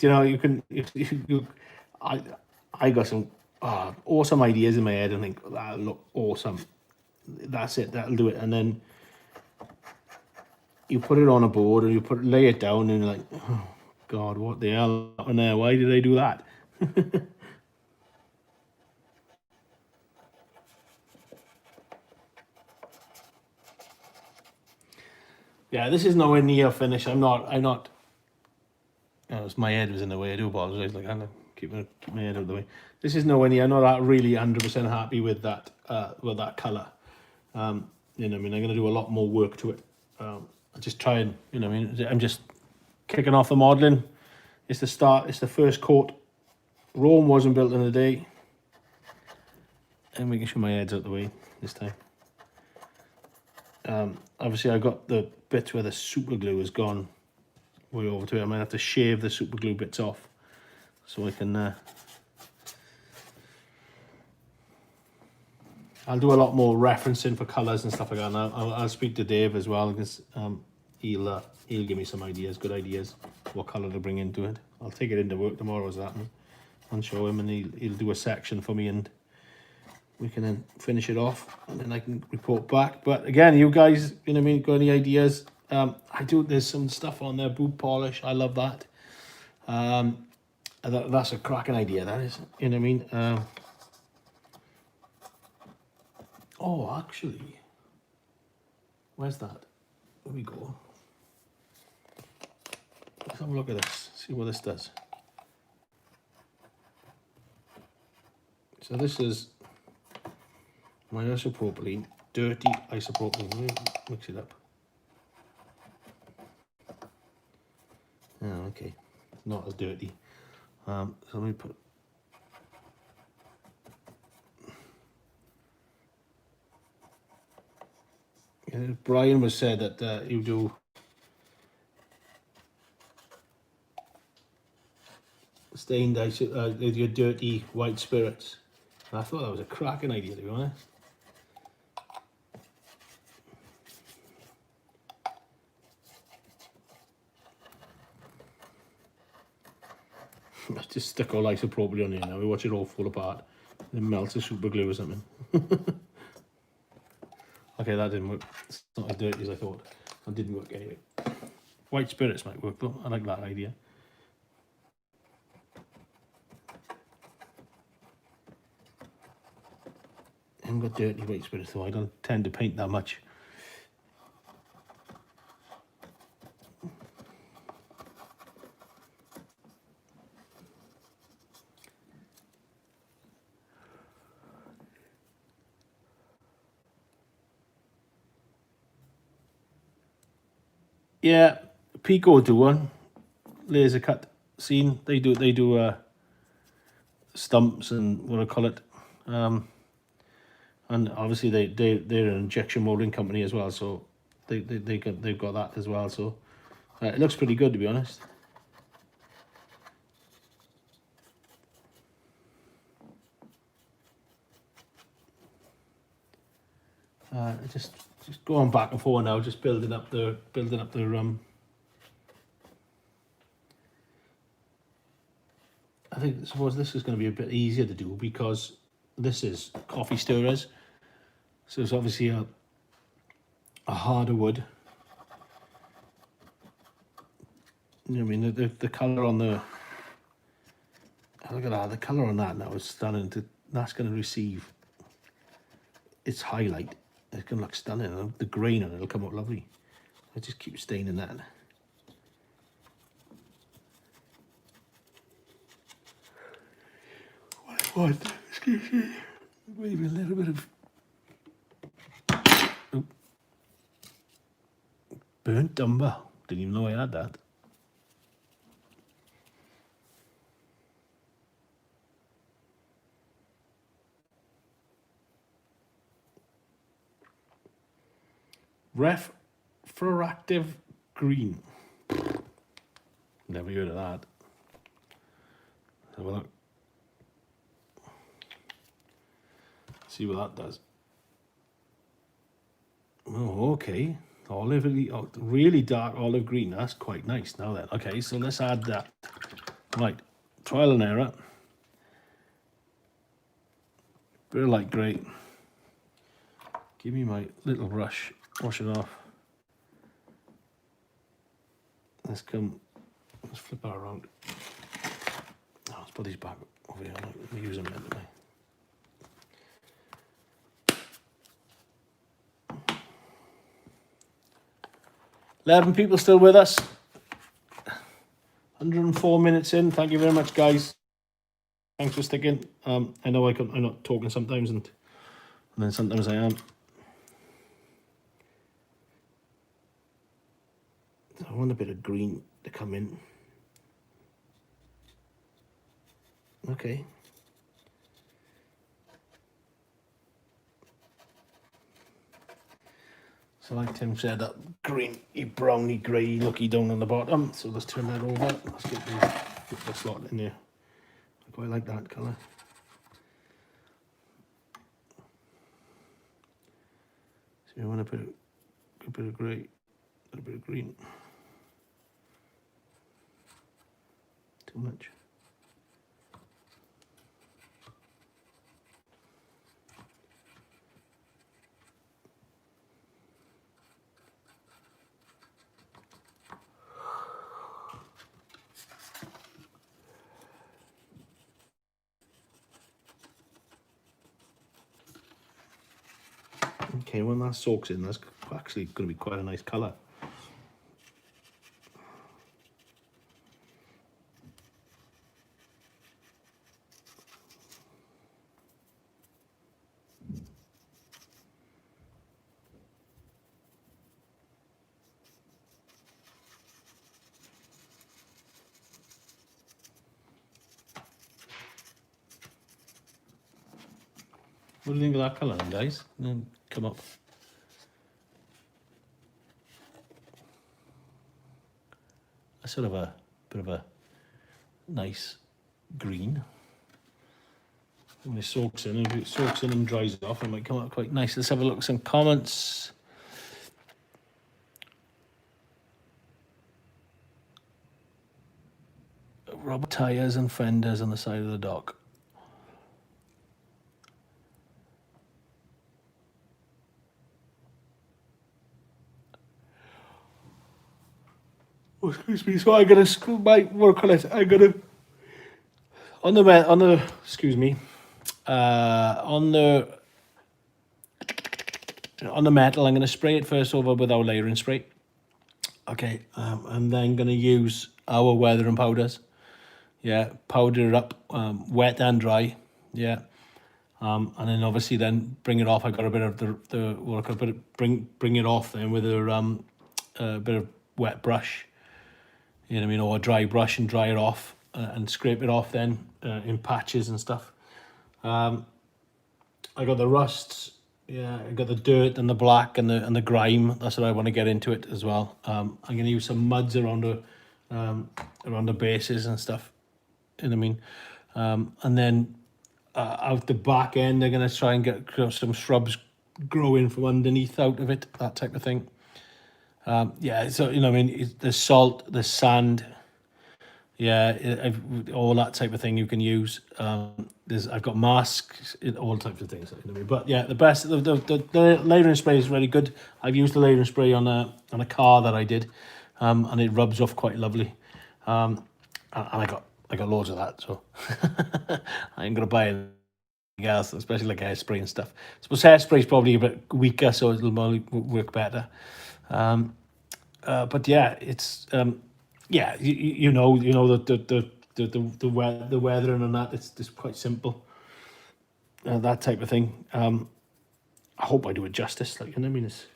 You know, you can. I got some awesome ideas in my head and think that'll look awesome. That's it. That'll do it. And then you put it on a board and you lay it down and you're like, oh God, what the hell happened there? Why did I do that? Yeah, this is nowhere near finished. I'm not. My head was in the way. I do apologize. Like, I'm keeping my head out of the way. This is nowhere near. I'm not really 100% happy with that color. You know, I mean, I'm gonna do a lot more work to it. I just try and, you know, I mean, I'm just kicking off the modeling. It's the start. It's the first coat. Rome wasn't built in a day. And making sure my head's out the way this time. Obviously, I got the bits where the super glue has gone way over to it. I might have to shave the super glue bits off so I can. I'll do a lot more referencing for colours and stuff like that. And I'll speak to Dave as well because he'll give me some ideas, good ideas, what colour to bring into it. I'll take it into work tomorrow as that and show him, and he'll do a section for me and we can then finish it off and then I can report back. But again, you guys, you know what I mean, got any ideas? There's some stuff on there, boot polish, I love that. That's a cracking idea, that is, you know what I mean? Oh, actually, where's that? There we go. Let's have a look at this, see what this does. So this is my isopropylene, dirty isopropylene. Let me mix it up. Oh, okay, not as dirty. So let me put. Brian was said that you do stained your dirty white spirits. And I thought that was a cracking idea, to be honest. I just stick all isopropylene on here now. We watch it all fall apart. It melts the super glue or something. Okay, that didn't work. It's not as dirty as I thought. It didn't work anyway. White spirits might work though. I like that idea. I haven't got dirty white spirits though. I don't tend to paint that much. Yeah, Pico do one laser cut scene. They do stumps and what I call it, and obviously they're an injection molding company as well, so they've got that as well. So it looks pretty good, to be honest. Just going back and forth now, just building up the I suppose this is going to be a bit easier to do because this is coffee stirrers, so it's obviously a harder wood. You know what I mean? The colour on the, look at that, the colour on that now is starting to, that's going to receive its highlight. It's going to look stunning, and the grain on it will come out lovely. I just keep staining that. What? Excuse me. Maybe a little bit of burnt umber. Didn't even know I had that. fractive green. Never heard of that. Have a look. See what that does. Oh, okay. Olive, oh, really dark olive green. That's quite nice. Now then, okay, so let's add that. Right, trial and error. Bit of light grey. Give me my little brush. Wash it off. Let's flip that around. Oh, let's put these back over here. Let me use them anyway. 11 people still with us. 104 minutes in. Thank you very much, guys. Thanks for sticking. I know I'm not talking sometimes, and then sometimes I am. I want a bit of green to come in. Okay. So like Tim said, that greeny, browny, grey looky down on the bottom. So let's turn that over. Let's get this lot in there. I quite like that colour. So we want a bit of grey, a bit of green. Too much. Okay, when that soaks in, that's actually going to be quite a nice colour. What do you think of that colour then, guys? Come up. A sort of a bit of a nice green. When it soaks in, if it soaks in and dries off, it might come out quite nice. Let's have a look at some comments. Rubber tyres and fenders on the side of the dock. Oh, excuse me. So I'm gonna work on it. I'm gonna on the excuse me on the metal. I'm gonna spray it first over with our layering spray. Okay, I'm then gonna use our weathering powders. Yeah, powder it up, wet and dry. Yeah, and then obviously then bring it off. I got a bit of the work. I bring it off then with a bit of wet brush. You know what I mean, or a dry brush, and dry it off and scrape it off then in patches and stuff. I got the rusts, yeah, I got the dirt and the black and the grime. That's what I want to get into it as well. I'm going to use some muds around the bases and stuff. You know what I mean? And then out the back end, I'm going to try and get some shrubs growing from underneath out of it, that type of thing. Yeah, so you know what I mean, the salt, the sand, yeah, all that type of thing you can use. I've got masks, all types of things. You know what I mean? But yeah, the layering spray is really good. I've used the layering spray on a car that I did, and it rubs off quite lovely. And I got loads of that, so I ain't gonna buy anything else, especially like hairspray and stuff. I suppose hairspray is probably a bit weaker, so it'll work better. But yeah, it's yeah, you know the weathering on that. It's quite simple. That type of thing. I hope I do it justice. Like, you know what I mean, it's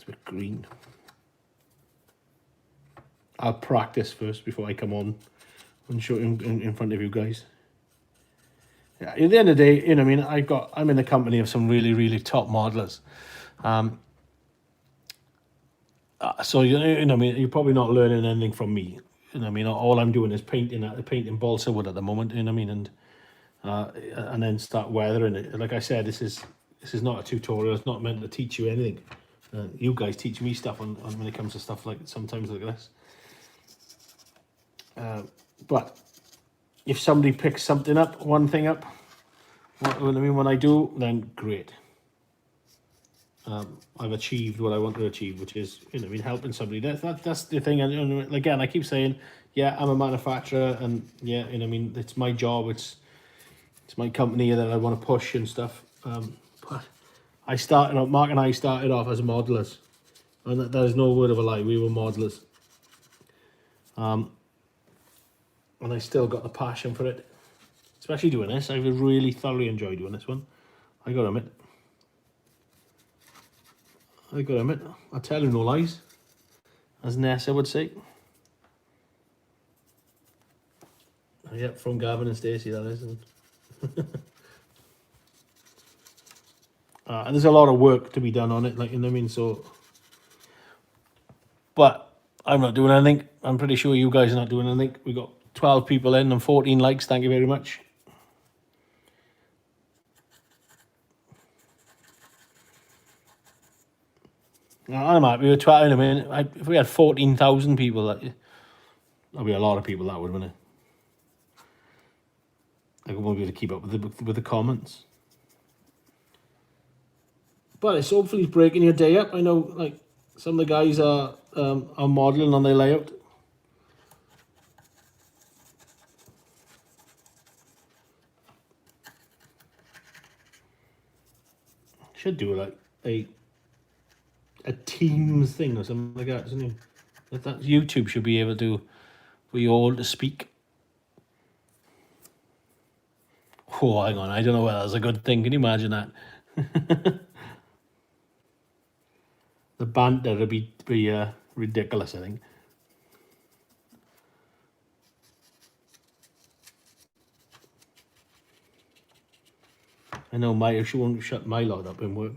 a bit green. I'll practice first before I come on and show in front of you guys. Yeah, at the end of the day, you know what I mean, I'm in the company of some really, really top modelers. So you know, I mean, you're probably not learning anything from me. You know, I mean, all I'm doing is painting balsa wood at the moment. You know, what I mean, and then start weathering it. Like I said, this is not a tutorial. It's not meant to teach you anything. You guys teach me stuff on when it comes to stuff like sometimes like this. But if somebody picks something up, one thing up, when I do, then great. I've achieved what I want to achieve, which is, you know, I mean, helping somebody. That's the thing. And again, I keep saying, yeah, I'm a manufacturer, and yeah, you know, I mean, it's my job. It's my company that I want to push and stuff. But I started out. Mark and I started off as modelers, and that is no word of a lie. We were modelers. And I still got the passion for it, especially doing this. I really thoroughly enjoyed doing this one. I gotta admit. I tell you no lies, as Nessa would say. Yep, from Gavin and Stacey, that is. And there's a lot of work to be done on it, like, you know what I mean? So, but I'm not doing anything. I'm pretty sure you guys are not doing anything. We got 12 people in and 14 likes. Thank you very much. I'm happy with 12. I mean, if we had 14,000 people, that'd be a lot of people. That would, wouldn't it? I won't be able to keep up with the comments. But it's hopefully breaking your day up. I know, like, some of the guys are modelling on their layout. Should do like a Teams thing or something like that, isn't it? That YouTube should be able to, for you all to speak. Oh, hang on, I don't know whether that's a good thing. Can you imagine that? The banter would be ridiculous, I think. I know she won't shut my lot up in work.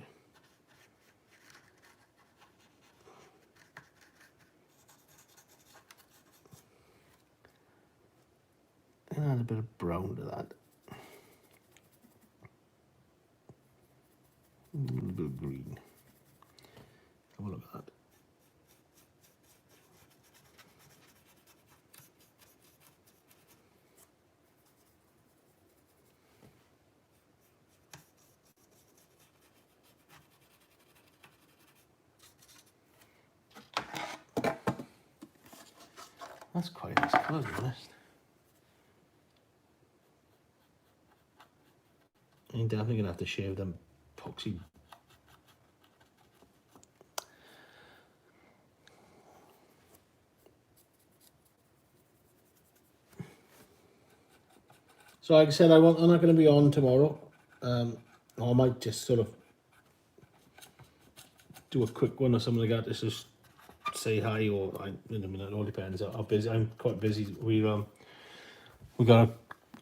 And add a bit of brown to that. A little bit of green. Have a look at that. That's quite a nice colour, to be honest. I'm definitely going to have to shave them epoxy. So like I said, I'm not going to be on tomorrow. I might just sort of do a quick one or something like that. Just say hi, or I mean, it all depends how busy. I'm quite busy. We got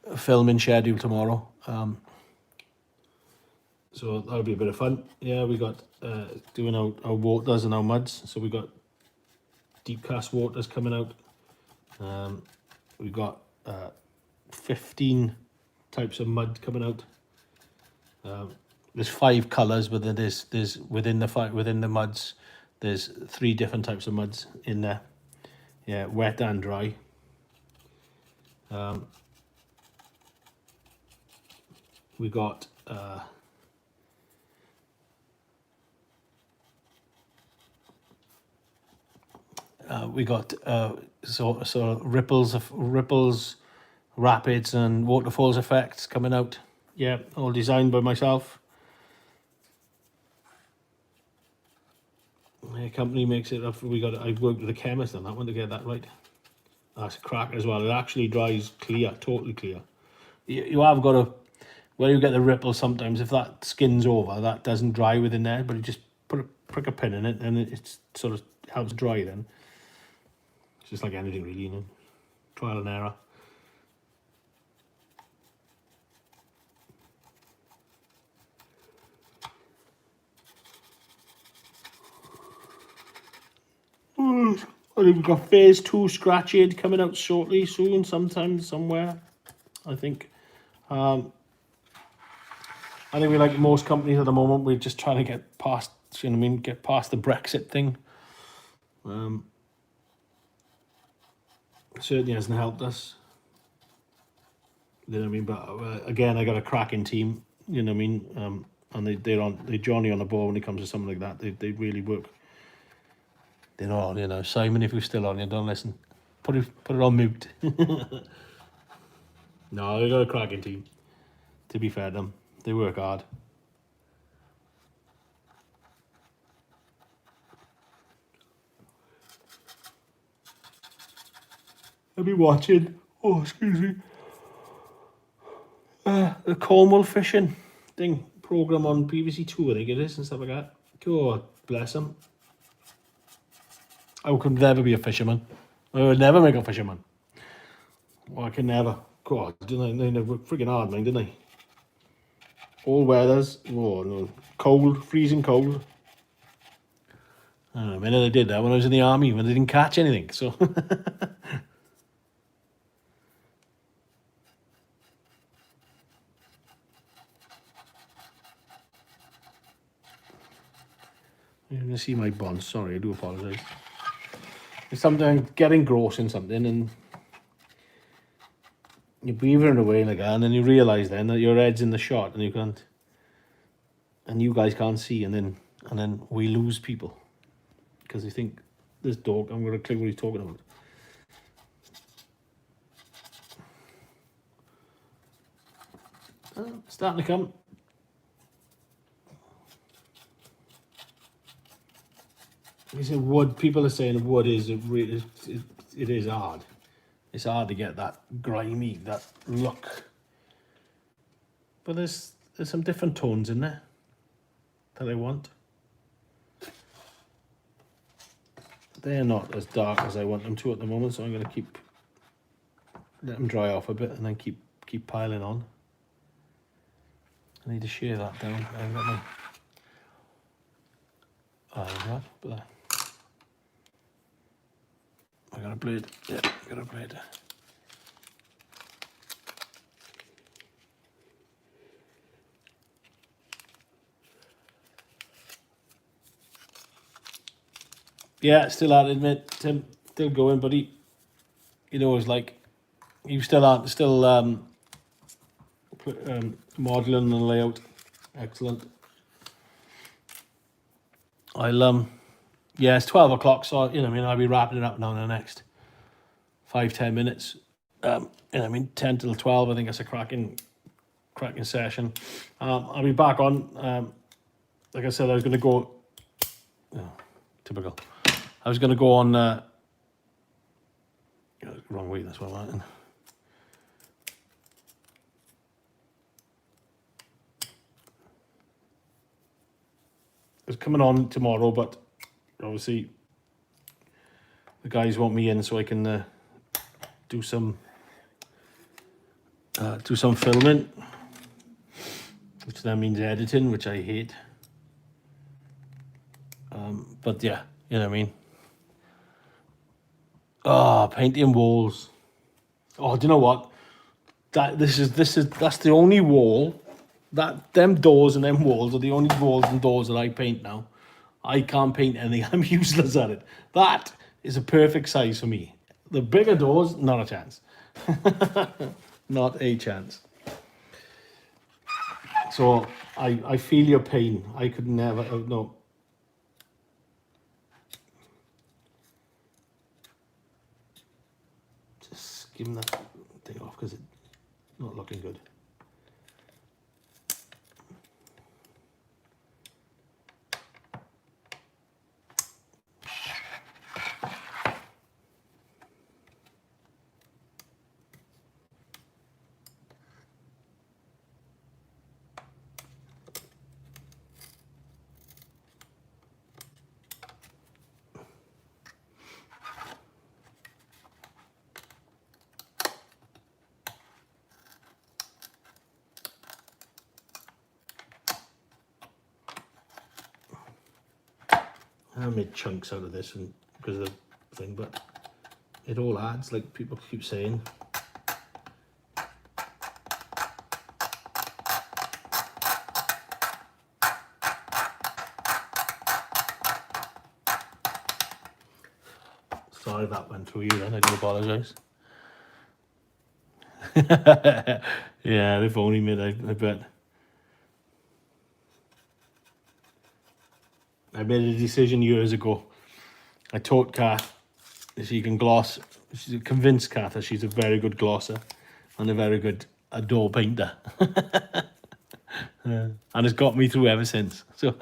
a filming schedule tomorrow. So that'll be a bit of fun. Yeah, we got doing our waters and our muds. So we got deep cast waters coming out. We got 15 types of mud coming out. There's 5 colours, but then there's within the muds, there's 3 different types of muds in there. Yeah, wet and dry. We got so ripples, rapids, and waterfalls effects coming out. Yeah, all designed by myself. The company makes it up. I've worked with a chemist on that one to get that right. That's a crack as well. It actually dries clear, totally clear. You have got to, where you get the ripples sometimes, if that skins over, that doesn't dry within there, but you just prick a pin in it and it sort of helps dry then. It's just like anything really, you know, trial and error. And we've got phase 2 scratch aid coming out shortly, soon, sometime, somewhere, I think. I think we, like most companies at the moment, we're just trying to get past, you know what I mean, get past the Brexit thing. Certainly hasn't helped us. You know what I mean? But again, I got a cracking team. You know what I mean? And they're Johnny on the ball when it comes to something like that. They really work. They're all, you know, Simon, if you're still on, you don't listen. Put it on mute. No, they got a cracking team. To be fair to them, they work hard. I'll be watching. Oh, excuse me. The Cornwall fishing thing program on BBC2, I think it is, and stuff like that. God bless them. I could never be a fisherman. I would never make a fisherman. I can never. God, didn't they work freaking hard, man, didn't they? All weathers. Oh no, cold, freezing cold. I don't know, man, I did that when I was in the army when they didn't catch anything. So. You're going to see my bonds. Sorry, I do apologise. It's sometimes getting gross in something and you're beavering away like that, and then you realise then that your head's in the shot and you can't, and you guys can't see, and then we lose people because they think this dog, I'm going to click what he's talking about. Starting to come. He said wood. People are saying wood is it is hard. It's hard to get that grimy, that look. But there's some different tones in there that I want. They're not as dark as I want them to at the moment, so I'm going to let them dry off a bit and then keep piling on. I need to shear that down. I've got my but I got a blade. Yeah, I got a blade. Yeah, still at it, mate. Tim, still going, buddy. You know, it's like you still modelling the layout. Excellent. Yeah, it's 12 o'clock, so you know, I mean, I'll be wrapping it up now in the next 5-10 minutes. You know, I mean, 10 till 12. I think that's a cracking session. I'll be back on. Like I said, I was going to go. Oh, typical. I was going to go on. Wrong way. That's what I'm at. It's coming on tomorrow, but obviously the guys want me in so I can do some filming, which then means editing, which I hate. But yeah, you know what I mean. Oh, painting walls. Oh, do you know what? That's the only wall. Them doors and them walls are the only walls and doors that I paint now. I can't paint anything. I'm useless at it. That is a perfect size for me. The bigger doors, not a chance. Not a chance. So I feel your pain. I could never, no. Just skim that thing off because it's not looking good. I made chunks out of this and because of the thing, but it all adds, like people keep saying. Sorry that went through you then, I do apologise. Yeah, if only, mate, I bet. I made a decision years ago. I taught Kath that she can gloss. She's convinced Kath that she's a very good glosser and a very good door painter. And it's got me through ever since. So,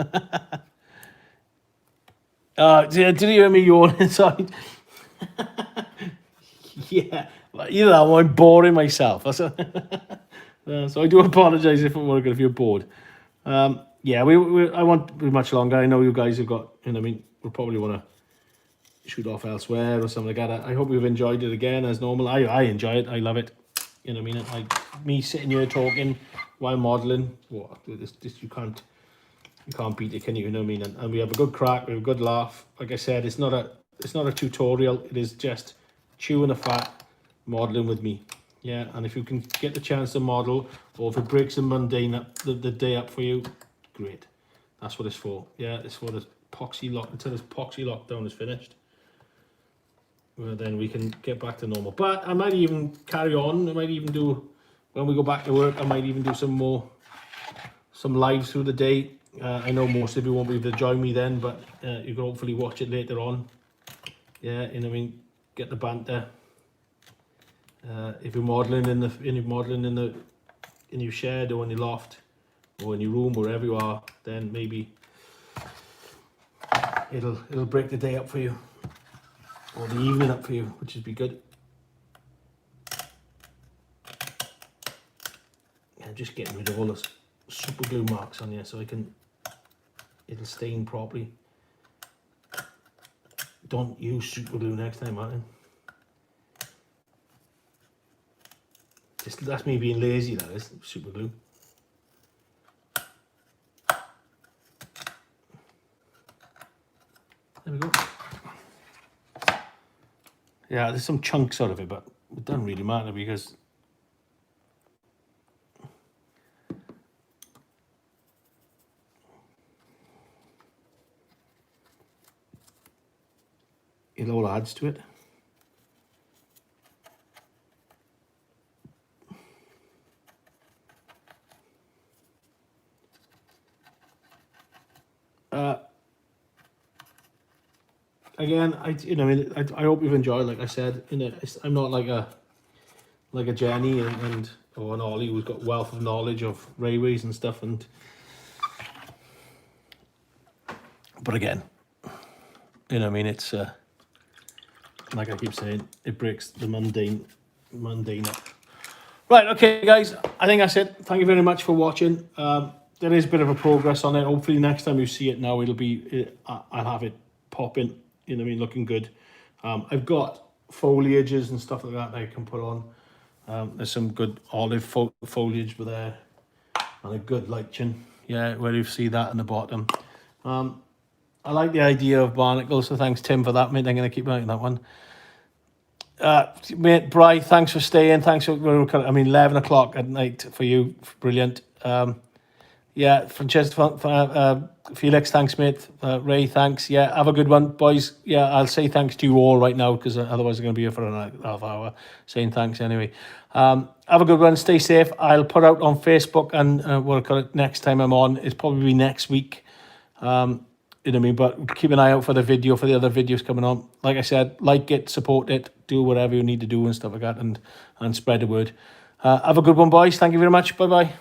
did you hear me yawn inside? Yeah, either that or I'm boring myself. So I do apologise if you're bored. Yeah, I won't be much longer. I know you guys have got, I mean, we'll probably want to shoot off elsewhere or something like that. I hope you've enjoyed it again as normal. I enjoy it. I love it. You know what I mean? Like me sitting here talking while modelling. What this you can't beat it, can you? You know what I mean? And we have a good crack. We have a good laugh. Like I said, it's not a tutorial. It is just chewing the fat, modelling with me. Yeah, and if you can get the chance to model, or if it breaks the mundane up, the day up for you, great. That's what it's for. Yeah, it's for the epoxy lock until this epoxy lockdown is finished. Well, then we can get back to normal. But I might even carry on. I might even do, when we go back to work, I might even do some lives through the day. I know most of you won't be able to join me then, but you can hopefully watch it later on. Yeah, you know what I mean? Get the banter. If you're modelling in your shed or in your loft or in your room, wherever you are, then maybe it'll break the day up for you, or the evening up for you, which would be good. I'm just getting rid of all those super glue marks on here so it'll stain properly. Don't use super glue next time, Martin. That's me being lazy, that is, super glue. There we go. Yeah, there's some chunks out of it, but it doesn't really matter because it all adds to it. Again, I hope you've enjoyed. Like I said, I'm not like a Jenny or an Ollie who's got wealth of knowledge of railways and stuff. But again, it's like I keep saying, it breaks the mundane up. Right, okay, guys. I think that's it. Thank you very much for watching. There is a bit of a progress on it. Hopefully, next time you see it now, I'll have it popping. Looking good. I've got foliages and stuff like that I can put on. There's some good olive foliage there, and a good lichen. Yeah, where you see that in the bottom. I like the idea of barnacles, so thanks, Tim, for that, mate. I'm going to keep writing that one. Mate, Bri, thanks for staying. Thanks for 11 o'clock at night for you. Brilliant. Yeah, Francesca, Felix, thanks, mate. Ray, thanks. Yeah, have a good one, boys. Yeah, I'll say thanks to you all right now because otherwise I'm going to be here for another half hour saying thanks anyway. Have a good one. Stay safe. I'll put out on Facebook and what I call it next time I'm on. It's probably next week. But keep an eye out for the video, for the other videos coming on. Like I said, like it, support it, do whatever you need to do and stuff like that, and spread the word. Have a good one, boys. Thank you very much. Bye-bye.